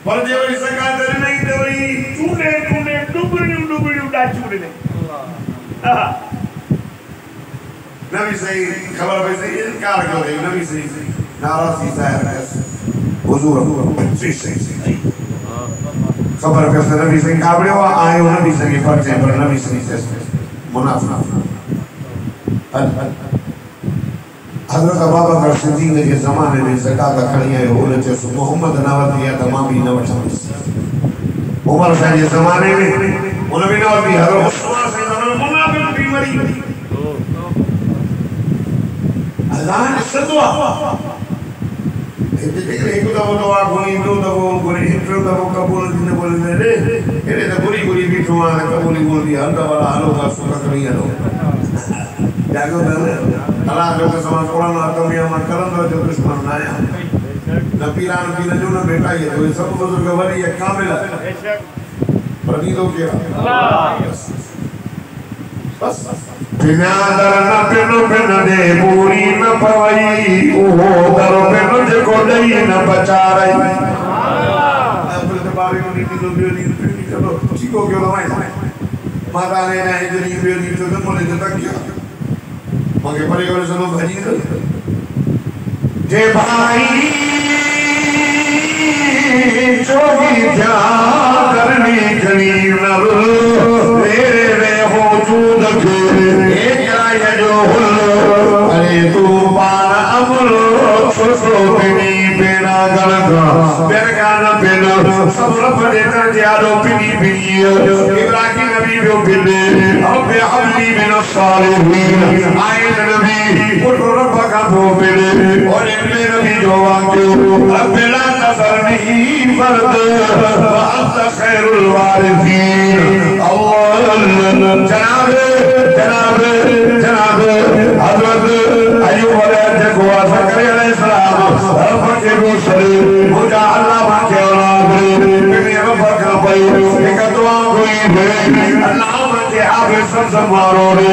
[SPEAKER 1] पर जे वही ज़कात नहीं तो वही चूने डुबड़ी उड़ा चूने नबी सही खबर पे सही इनकार कर दे नबी सही नाराज़गी ज़ाहिर है हुजूर सही खबर पे से नबी सही काबड़े हुआ आए हो नबी सही पर्चे पर नबी सही से मुनाफा हज़रत अबू बकर सिद्दीक़ के ज़माने में ज़कात खणी आयो उन चयो मोहम्मद न वठी या त मां भी न वठंदुसि उमर साईं जे ज़माने में उन भी न वठी हज़रत उस्मान साईं ज़माने में मुनाफ़िक़ भी मरी अल्लाह ने सदवा एक दुआ घुरी दो दफ़ो घुरी हिकु दफ़ो क़बूल न बोले रे एड़े त घुरी बीठो आहे क़बूल बोली हल वाला हलो का सुख करी हलो जागो अल्लाह जो समाज कुरान आतमिया में करंदो जो दुश्मन ना आया न पीरान की न जो न बेटा ये तो सब बुजुर्ग वली है कामिल है प्रदीदो के बस बिना दर न पिन दे पूरी न पवई ओ दर पिन जे को दई न बचा रही अब तो बाबे को नीति दो बियोली पिन करो ठीको के लवाई माता ने ना इधरी बियोली तो मोले तक किया मगे परे करे सुनो भजी जे भाई जो भी ध्यान करनी करीब न मेरे में हो जूद के एक आया जो अरे तू पार अमल सुसो पिनी बेना गलगा बेरगा न बेना सब रफे कर दियारो पिनी पिनी इब्राहिम नबी जो बिले अब हबली मिन सालिहीन आए नबी उठो रब का वो बिले और इब्ने नबी जो वाक्य अब ला तसरनी फर्द वअंत खैरुल वारिसीन अल्लाह जनाब हजरत अय्यूब अलैहि सलाम रब के रूह से मुझे अल्लाह के आगे सब मारो रे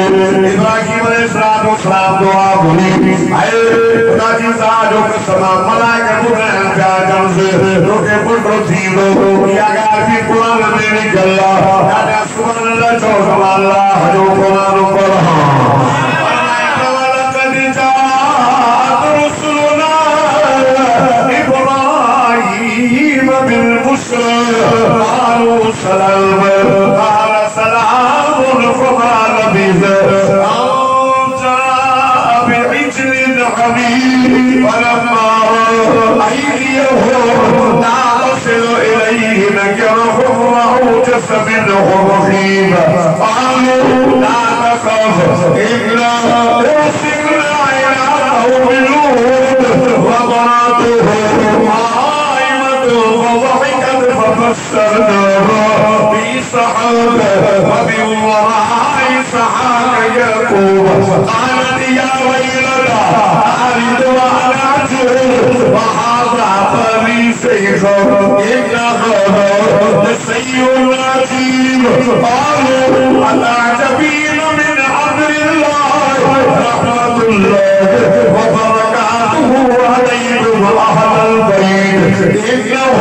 [SPEAKER 1] इब्राहिम अलैहिस्सलाम दुआ बोली आए खुदा जी साजो के सलाम मलाइका बुलाए प्याजन से रोके पुटो थी लो या गाजी कुरान में निकला या सुभान अल्लाह जो सुभान अल्लाह जो कुरान पर फरमाया वाला कदी जात रसूलना इब्राहिम बिल बुशरा qalu salam qala salamun faqala biza بعجل حميد فلما أيديه لا تصل إليه نكرهم وأوجس منهم خيبة قالوا لا تخف إلا أرسلنا إلى قوم لوط وامرأته قائمة فضحكت فبشرناها بإسحاق ومن وراء إسحاق يعقوب قالت يا ويلنا ألد وأنا عجوز وهذا قميصي إن هذا لشيء عجيب قالوا أتعجبين من أمر الله رحمة الله وبركاته عليكم أهل البيت إنه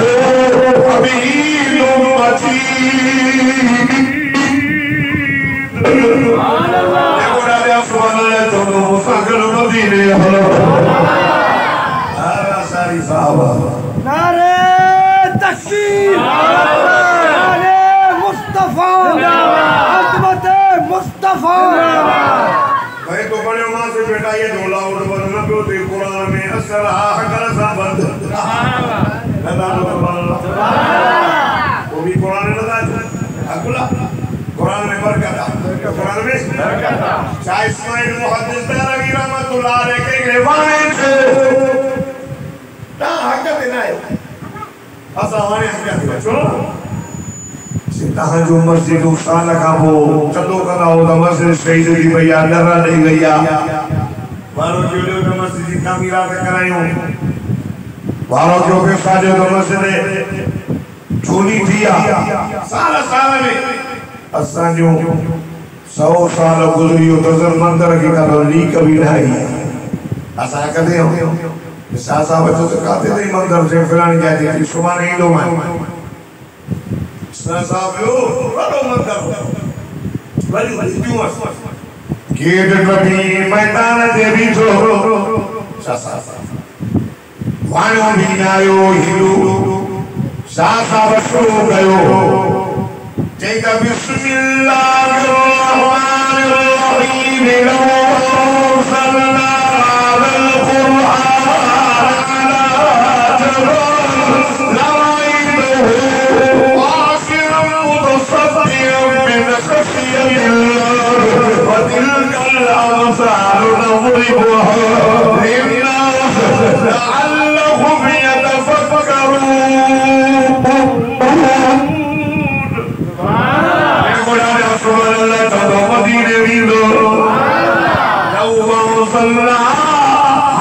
[SPEAKER 1] حميد مجيد
[SPEAKER 2] नारे तकबीर, नारे मुस्तफा, अज़मत मुस्तफा।
[SPEAKER 1] भाई तो बड़े मां से बेटा ये झोला उठ बदना पे होते कुरान में असर कर संबंध लगा दो सुभान अल्लाह वो भी कुरान में लगा अगला कुरान में बरकत कुरान में बरकत शाह इस्माइल मुहद्दिस दरगी रहमतुल्लाह अलैह के रिवायत ता हक देना है असा वाने हक देना चलो तहां जो मस्जिद उस्ताद का वो चलो करा हो तो मस्जिद शहीद की भैया डरा नहीं गया वारो जो तो मस्जिद का मीरा पे करायो वारो जो के साजे तो मस्जिद चोली थिया सारा साल में असा जो 100 साल गुजरियो तो जर मंदिर की कभी कभी नहीं असा कदे हो शाह साहब तो कहते थे मंदिर से फिरानी जाती थी सुबह नहीं लो मैं शाह साहब यो बड़ो मंदिर बड़ी बड़ी क्यों गेट कभी मैदान दे भी जो शाह साहब वाणो भी आयो हिलू शाह साहब शुरू कयो जेका बिस्मिल्लाहिर्रहमानिर्रहीम وتلك الأمثال نضربها للناس لعلهم يتفكرون لو أنزلنا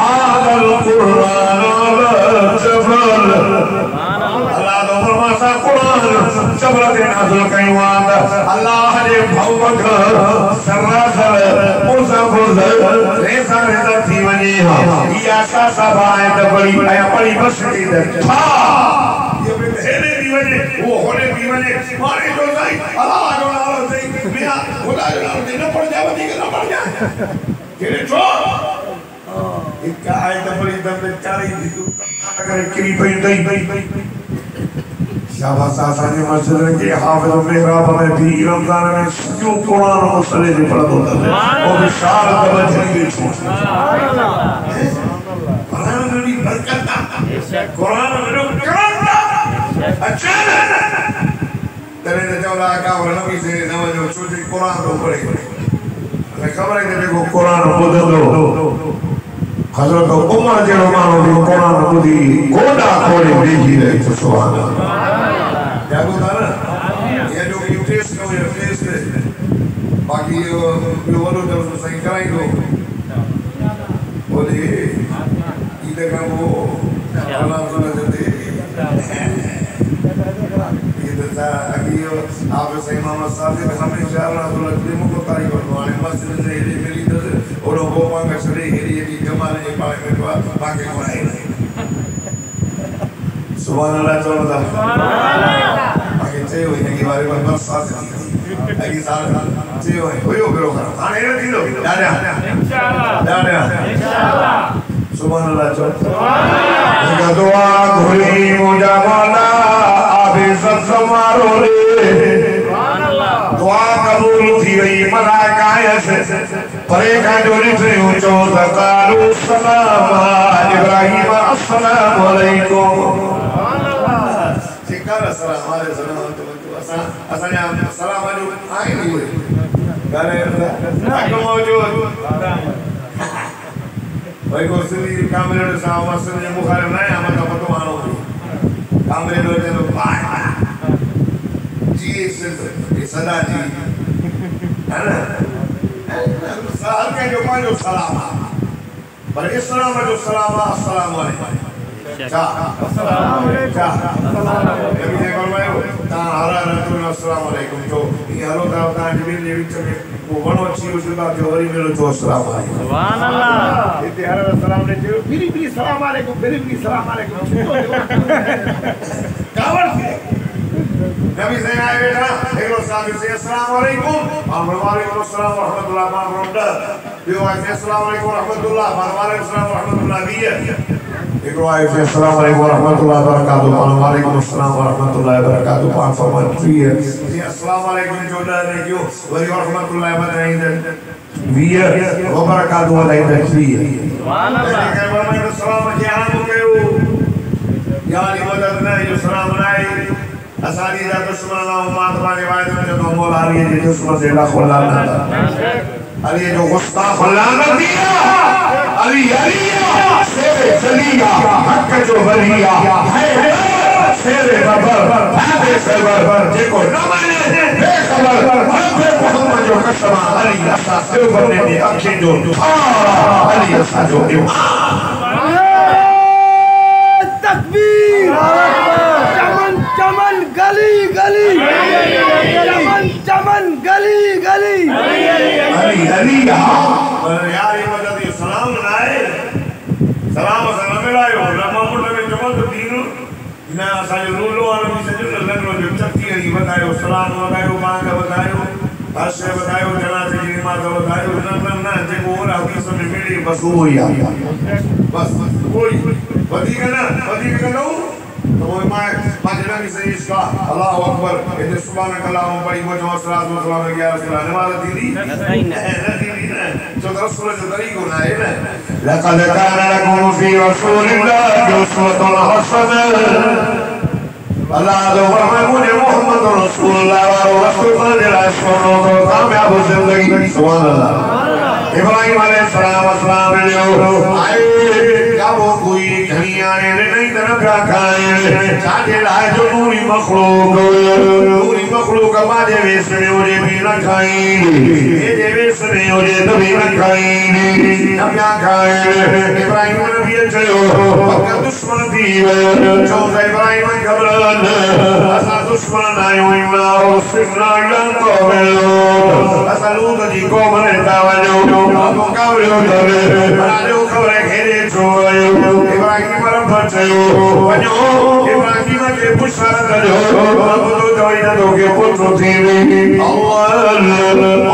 [SPEAKER 1] هذا القرآن على جبل जबरत नाज़िल कयूं अल्लाह जे भवक सरासर मुसफुज रेसा रेसा थी वञे इहा छा सभा आहे त बड़ी बड़ी बस थी हां ये हेने भी वञे वो होने भी वञे मारे जो साईं अल्लाह जो नालो साईं मियां खुदा जो नालो न पड़ जावे दी न पड़ जाए केड़े छो एक आए त बड़ी दम चारी दी तू करे किरी पई दई शाबाश आसानी मस्जिद के हाफिज मेहराब में भी रमजान में क्यों कुरान मसले से पढ़ा होता है वो विशाल तवज्जो की सुभान अल्लाह कुरान में बरकत कुरान में करना अच्छा तेरे ने जो लगा वो नबी से नवजो छोटी कुरान तो पढ़े मैं खबर है देखो कुरान बोल दो हजरत उमर जे मानो भी कुरान बुधी गोडा खोले देखी रही तो सुभान अल्लाह क्या बोला ना ये जो यूटेस्ट का ये फेस है बाकी ये वालों जब सही कराएंगे बोले इधर का वो अल्लाह सुना देते ये तो सा अभी आप से इमाम सादिक हमेशा अल्लाह की मुक़तारी करवाने मस्जिद से ही मिली तो और वो मांग सरे ही की जमाल के पाले में तो बाकी कोई नहीं सुभान अल्लाह चौदा सुभान अल्लाह बाकी चाहिए हुई की बारे में बस साथ अगी साल चाहिए हुई हो करो खाने ना दिलो इंशाल्लाह सुभान अल्लाह चौदा दुआ घुरी मुझा मौला आबे समारो रे दुआ कबूल थी वही मलाइका से परे का जोड़ी से ऊंचो ज़कारू सलाम इब्राहिम अस्सलाम वालेकुम शिकार अस्सलाम वालेकुम असने सलाम वालेकुम आई नहीं हुई करे अको मौजूद भाई को सिली कामरे ने साव मसले मुखार नहीं हम तो पतो मानो कामरे ने तो पाए जी से सदा जी है ना हर के जो मानो सलाम पर इस्लाम जो सलाम अस्सलाम वालेकुम जा अस्सलाम वालेकुम नबी ने फरमाया ता हरा रसूल अस्सलाम वालेकुम जो ये हरो ता जिबिल ने विच में वो वनो छी उसका जो हरी मेलो जो अस्सलाम वालेकुम सुभान अल्लाह इते हरा सलाम ने जो फिरी सलाम वालेकुम फिरी सलाम वालेकुम कावर से नबी से आए बेटा एक साहब से अस्सलाम वालेकुम वालेकुम अस्सलाम व रहमतुल्लाह व बरकातहू यो आए अस्सलाम वालेकुम व रहमतुल्लाह वालेकुम अस्सलाम व रहमतुल्लाह दिया एक आए अस्सलाम वालेकुम व रहमतुल्लाह व बरकातहू वालेकुम अस्सलाम व रहमतुल्लाह व बरकातहू पांच फरमाती है ये अस्सलाम वालेकुम जो डरने क्यों वली व रहमतुल्लाह बताइए दिया व बरकातहू बताइए सुभान अल्लाह के फरमाए अस्सलाम जहां कयो यानी मदद नहीं जो सलाम नहीं असानी दा दुश्मन ना उम्मत वाले वायदे में जो मोल आ रही है जो दुश्मन से ला खुलाना अली जो गुस्ताख खुलाना दिया अली शेर चलिया हक जो वलिया है शेर बबर भाबे सबर जेको न माने बेखबर हक मोहम्मद जो कसम अली असा से बनने दी अखी जो अली असा जो
[SPEAKER 2] तकबीर चमन गली गली चमन चमन गली गली
[SPEAKER 1] अली अली यार ये मदद ये सलाम बनाए सलाम मिलायो मामूल में जमल दीन ना असांजो रूलो वालो भी सजो लगनो जो चक्की है बतायो सलाम बतायो मांग बतायो हर्ष बतायो जनाजे जी मां बतायो ना जेको और हदीस में मिली बस वो ही बस कोई वधिक न तो वो मां जनानी से इसका अल्लाह अकबर इधर सुभान अल्लाह पढ़ी वो जो सलात व सलाम के रसूल नमाज दीदी जो रसूल जो तरीको ना है ना लक़द कान लकुम फी रसूलिल्लाहि उस्वतुन हसनह अल्लाह जो फरमाए मुझे मोहम्मद रसूलुल्लाह और रसूल जला सुनो तो कामयाब जिंदगी सुभान अल्लाह इब्राहिम अलैहिस्सलाम अस्सलाम आए क्या वो कोई घड़ियां ने नहीं तरफ खाए साथे लाए जो नूरी मखलूक बाजे वेस में ओजे भी न खाई ये जे वेस में ओजे तो भी न खाई न क्या खाए इब्राहिम नबी चलो पक्का दुश्मन थी जो इब्राहिम घबरान असा दुश्मन आयो इमा और सिमरा को मिलो असा लूत जी को मने तावजो तो कावलो दरे बना खबर घेरे छो इब्राहिम रब चयो वञो इब्राहिम के पुछार कयो बाबू तो जोई दो के पुत्र थी अल्लाह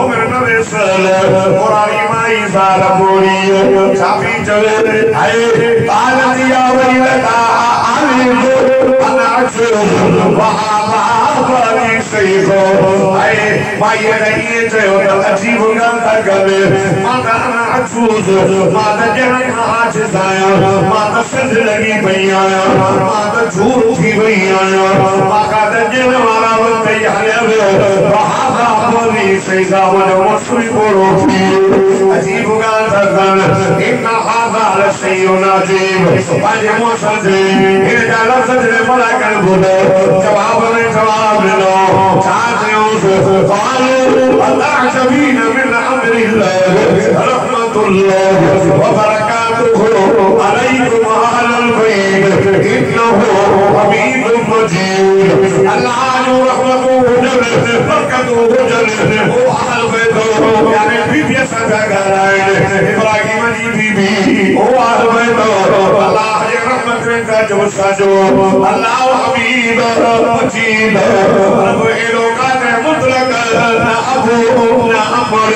[SPEAKER 1] उमर नबी सल्लल्लाहु अलैहि माई सारा पूरी साफी चले आए ताल दिया वैलता आली अना अक्सर वहां बारी सही को आए भाई नहीं चयो अजीब गाल था करे माता अना अफसोस माता जन हाथ साया माता सज लगी भैया माता झूठ थी भैया माता जन वाला बंदे याले वहां बारी सही का वो मसुई बोलो अजीब गाल था करे इतना हाल सही होना जीव बाजे मौसम दे ये जाला सजने भला कर बोलो जवाब लो चाहते हो अल्लाह जमीन मिन अमरिल्लाह रहमतुल्लाह व बरकातुहु अलैकुम अहलल बैत इन्नहु हमीदुम मजीद अल्लाह जो रहमतुहु का जो साजो अल्लाह हबीब मजीद रब एलो कादे मुतलक ना अबू ना अमर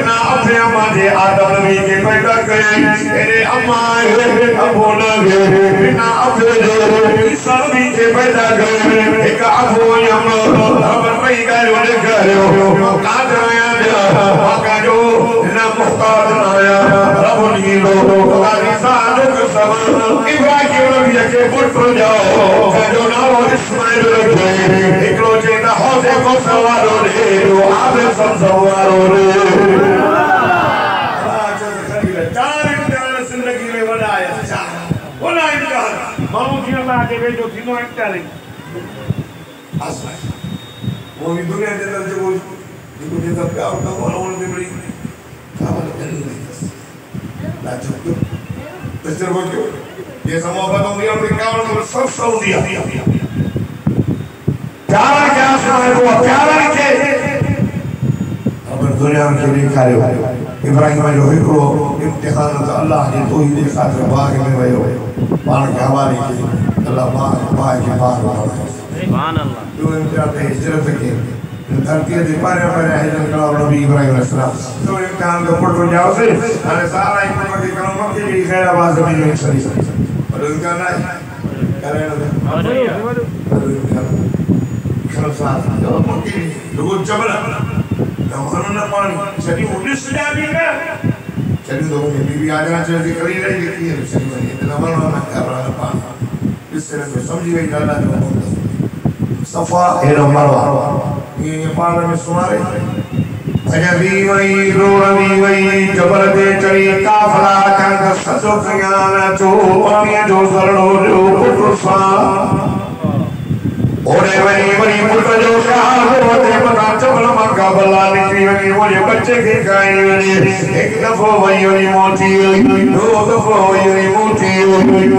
[SPEAKER 1] ना अपने हमारे आदम नबी के पैदा करे तेरे अम्मा अबू नबी ना अपने ईसा नबी के पैदा करे एक अबू यम रब पई गायो ने करो कादर आया मका जो ना मुहताज आया रब नी लो कादी सादक सब इब्राहिम नबी के पुत्र जाओ जो नाम इस्माइल रखे एकलो चेता हौसे को सवारो रे आप सब सवारो रे चार इम्तिहान जिंदगी में बनाया चार बोला इम्तिहान मामू जी अल्लाह के भेजो तीनों इम्तिहान आसमान वो भी दुनिया के अंदर जो जब प्यार का वाला उन्होंने बड़ी कावल करनी नहीं लाजवाब तो वो क्यों ये समापन हो गया अपने कावल को सब दिया प्यार क्या समय को प्यार के अब दुनिया के लिए कार्य इब्राहिम जो है वो इम्तिहान तो अल्लाह ने तो ही देखा था बाग में वही हो बाग के हवाले के अल्लाह बाग के बाग सुभान अल्लाह जो इम्तिहान है हिजरत के धरती के पारे पर हिजरत का नबी इब्राहिम अलैहिस्सलाम तो इम्तिहान को पढ़ जाओ से अरे सारा इमाम के कलम के लिए खैर आवाज में नहीं सही और उनका नहीं करे ना खलसा जो मुमकिन लोग जबल ना पानी चली उन्नीस जाबी ना चली तो बीबी आज ना चली करी रही देखी है चली बनी इतना मरना ना कर रहा पानी इस तरह से समझी गई डाला जो सफा एरो मरवा ये पानी में सुना रहे अजबी वही रोनी वही जबल दे चली काफला चंद सजो कयाना जो पानी जो सरलो जो पुटसा ओरे वही पुट जो शाह होते पता चबल मक्का बल्ला निकली वही मुझे बच्चे के गाई वही एक दफो वही मोटी दो दफो वही मोटी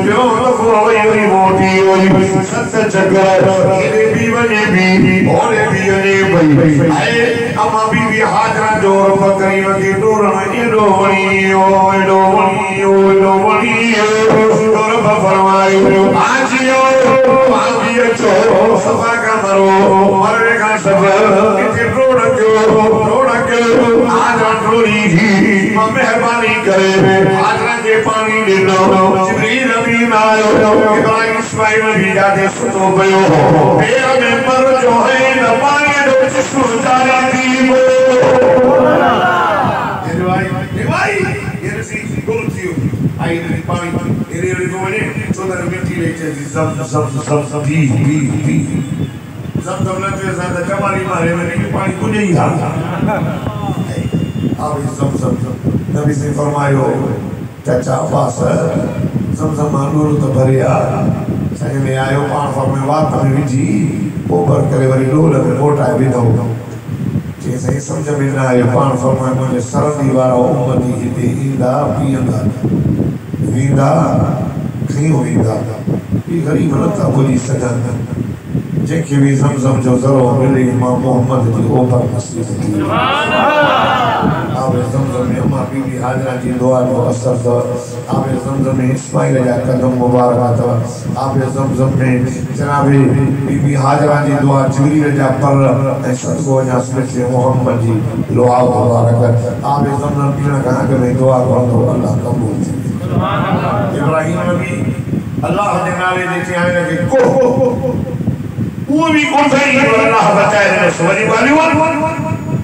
[SPEAKER 1] दो दफो वही मोटी सत चक्कर ये भी वही भी ओरे भी वही आए अम्मा बीबी हाजरा जोर बकरी वही दूर में डोबनी ओ डोबनी और फरमाई आजियो चो सफा का मरो मरने का सब इतने रोड़क आज रोड़ी ही मेहरबानी करे आज के पानी ले लो जिब्रील नबी आयो इब्राहिम इस्माइल नबी जाते सुतो भयो पेड़ में पर जो है न पानी दो जिसको जाने दी वो ये रसी गुलती आई नहीं पानी ये को मैंने सोना मिट्टी ले चली सब भी सब लगे ज्यादा कमाली मारे मैंने कि पानी को नहीं हाल अब सब नबी से फरमायो चाचा अब्बास सब मानूर तो भरिया सही में आयो पान फरमे बात में विजी ऊपर करे वरी डोल में मोटा भी न हो जे सही समझ में ना आयो पान फरमे मुझे सरदी वाला उम्मती हिते ईंदा पींदा वींदा कहीं होईंदा ये गरीब नथा बोली सजन जेके भी ज़मज़म जो ज़रो मिले इमाम मोहम्मद जी ऊपर नसीब थी आवे ज़मज़म में अम्मा बीबी हाजरा जी दुआ जो असर था आवे ज़मज़म में इस्माइल जा कदम मुबारक था आवे ज़मज़म में जनाबे बीबी हाजरा जी दुआ जिब्रील जा पर सदको जा स्मित मोहम्मद जी दुआ मुबारक आवे ज़मज़म पीना कहा के में दुआ करो अल्लाह कबूल थी इब्राहिम नबी अल्लाह के नाले देते हैं कि को वो भी कौन सा ही अल्लाह बचाए ने सवरी वाली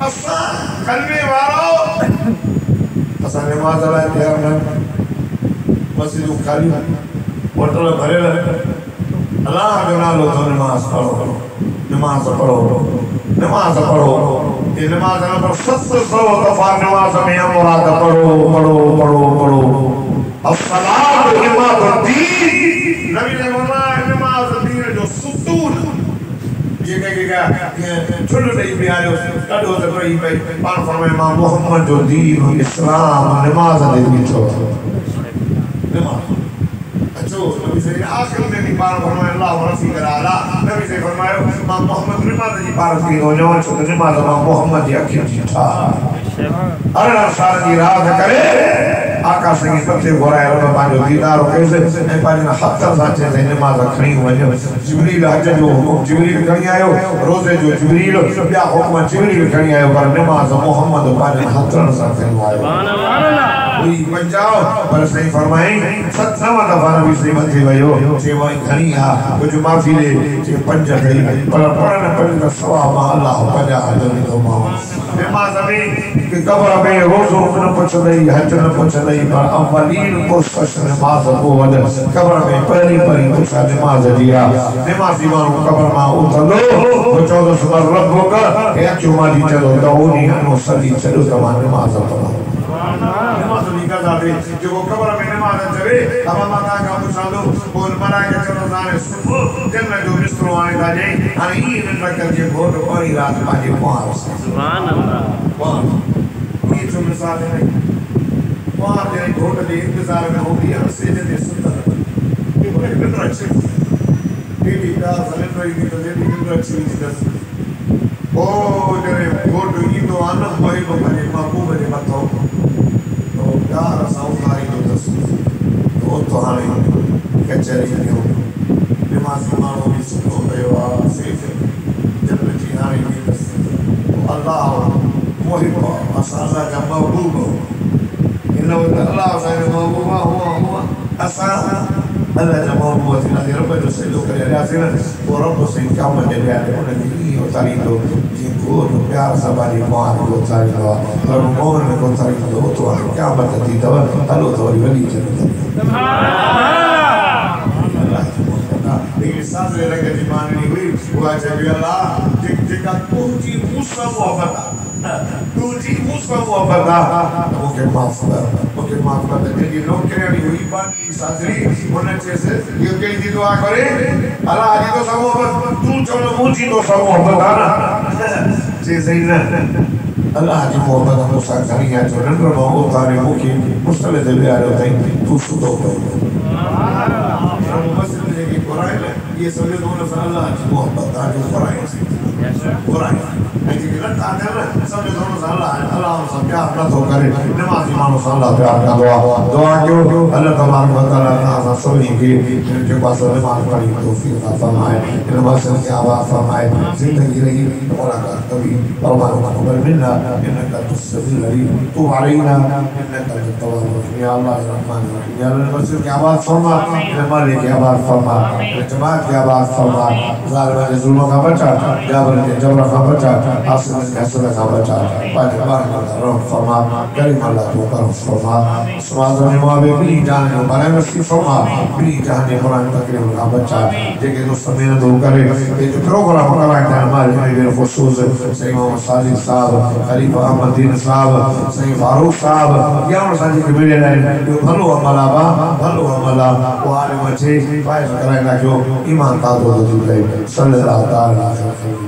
[SPEAKER 1] असा कलमे वालो असा नमाज अल्लाह तैयार न मस्जिद खाली होटल भरे रहे अल्लाह के नालो तो नमाज पढ़ो ये नमाज ना पर 700 दफा नमाज में मुराद पढ़ो अस्सलात इमादुद्दीन नबी ने फरमाया नमाज दीन जो सुतून ये कहेगा छोटे नहीं प्यारे कड़ो से रही भाई पान फरमाया इमाम मोहम्मद जो दीन इस्लाम नमाज दे बीचो नमाज अच्छा नबी से आखिर में भी पान फरमाया अल्लाह रसूल कराला नबी से फरमाया इमाम मोहम्मद नमाज जी पान की हो जाओ छोटे नमाज इमाम मोहम्मद जी अखिर जी था अरे सारी रात करे आका संगी पत्ते घोराए रब पांजो दीदार कैसे ए पांजो हफ्ता साचे से नमाज खणी वञो जिब्रील हज जो हुकुम जिब्रील खणी आयो रोज़े जो जिब्रील ॿिया हुकुम जिब्रील खणी आयो पर नमाज मोहम्मद पांजो हथन सां खणी आयो सुभान अल्लाह वही पंजाब पर सही फरमाई 97 दफा नबी से मथे वयो जे वही खणी आ कुछ माफी ले जे पंज कई पर पढ़न पंज सवा मा अल्लाह पंजा हजर तो मा नमाज में कि कब्र में रोज़ो न पुछदई हज न पुछदई पर अवलीन पुरस्कश नमाज को वद कब्र में पहली पुछा नमाज दिया नमाजी मानू कब्र मा उथंदो वो 14 सुबह रब का ए चुमाजी चलो दऊनी अनो सदी चलो तमा नमाज पढ़ो नमाज निका जाते जो कब्र में नमाज चले अब माता का पुछालो बोल मरा के चलो जाने सुबह जन्नत जो बिस्तरो आए दाजे हां ई न करके भोर और रात पाजे पहुंच सुभान अल्लाह वाह ये जो मिसाल है वहां तेरे घोट दे इंतजार में हो गया से दे सुता ये बड़े बेहतर अच्छे बीबी का सलेंडर की तो दे बेहतर अच्छी दस ओ तेरे घोट ई तो आना भाई को बने मापू बने बताओ तो यार साउकारी तो दस तो हाने कचरी ने नमाज मानो भी सुनो बेवा से जन्नत की हाने भी दस अल्लाह मोहिब असाला का महबूब إنه الله سبحانه هو أسعى ألا جمهور الذي رب يسألك للآخرة ورب سيكون جلال ونبيه وتريده يكون بيار سبالي معارض وتريده ورمون لكم تريده وطوح كعبة تتيدوا قالوا تولي ولي جنة लेकिन साथ ले लगे दीवान नहीं हुई वो आज भी अल्लाह जिका तुझी मुस्सा मोहब्बत तुझी मुस्सा मोहब्बत मुझे माफ कर तेरी लोग के नहीं हुई बात साथरी होने जैसे ये के लिए दुआ करे अल्लाह आज तो सब मोहब्बत तू चलो मुझी तो सब मोहब्बत आना जैसे ही ना अल्लाह जी मोहब्बत हम साथ करेंगे जो नंबर मांगो तारे मुखी मुस्तले दे आ रहे हैं तू सुनो ये समझ लो ना अल्लाह की मोहब्बत आज ऊपर आई लेकिन लगता है ना समझ लो ना अल्लाह से प्यार ना तो करे नमाजी मानो से अल्लाह प्यार का दुआ क्यों अल्लाह तबारक व तआला ना सभी की जो पास नमाज पढ़ी तौफीक अता फरमाए नमाज की आवाज़ फरमाए जिंदगी रही मुलाकात कभी परमात्मा तक़ब्बल मिन्ना इन्नका तुस्समीउल अलीम तूब अलैना इन्नका तव्वाबुर रहीम या अल्लाह रहमान रहीम या अल्लाह मस्जिद की आवाज़ फरमा मालिक की आवाज़ फरमा जमात की आवाज़ फरमा ज़ालिम के जुल्म का बचा जाबर के जबर का बचा आसिम के हसद का बचा पाक बार रहम फरमा करीम अल्लाह तो करम फरमा समाज में मुआविन भी जान को बना नसीब फरमा भी जान ने कुरान तकरीम का बचा जेके तो समय दो करे ये प्रोग्राम कराए थे हमारे मेरे खुसूस सही मोहम्मद साजिद साहब खलीफा अहमद दीन साहब सही फारूक साहब या उन साजी के मिले रहे जो भलो अमला वो आले बच्चे फायदा कराएगा जो ईमान ताज़ो तो जुड़े सल्लल्लाहु अलैहि वसल्लम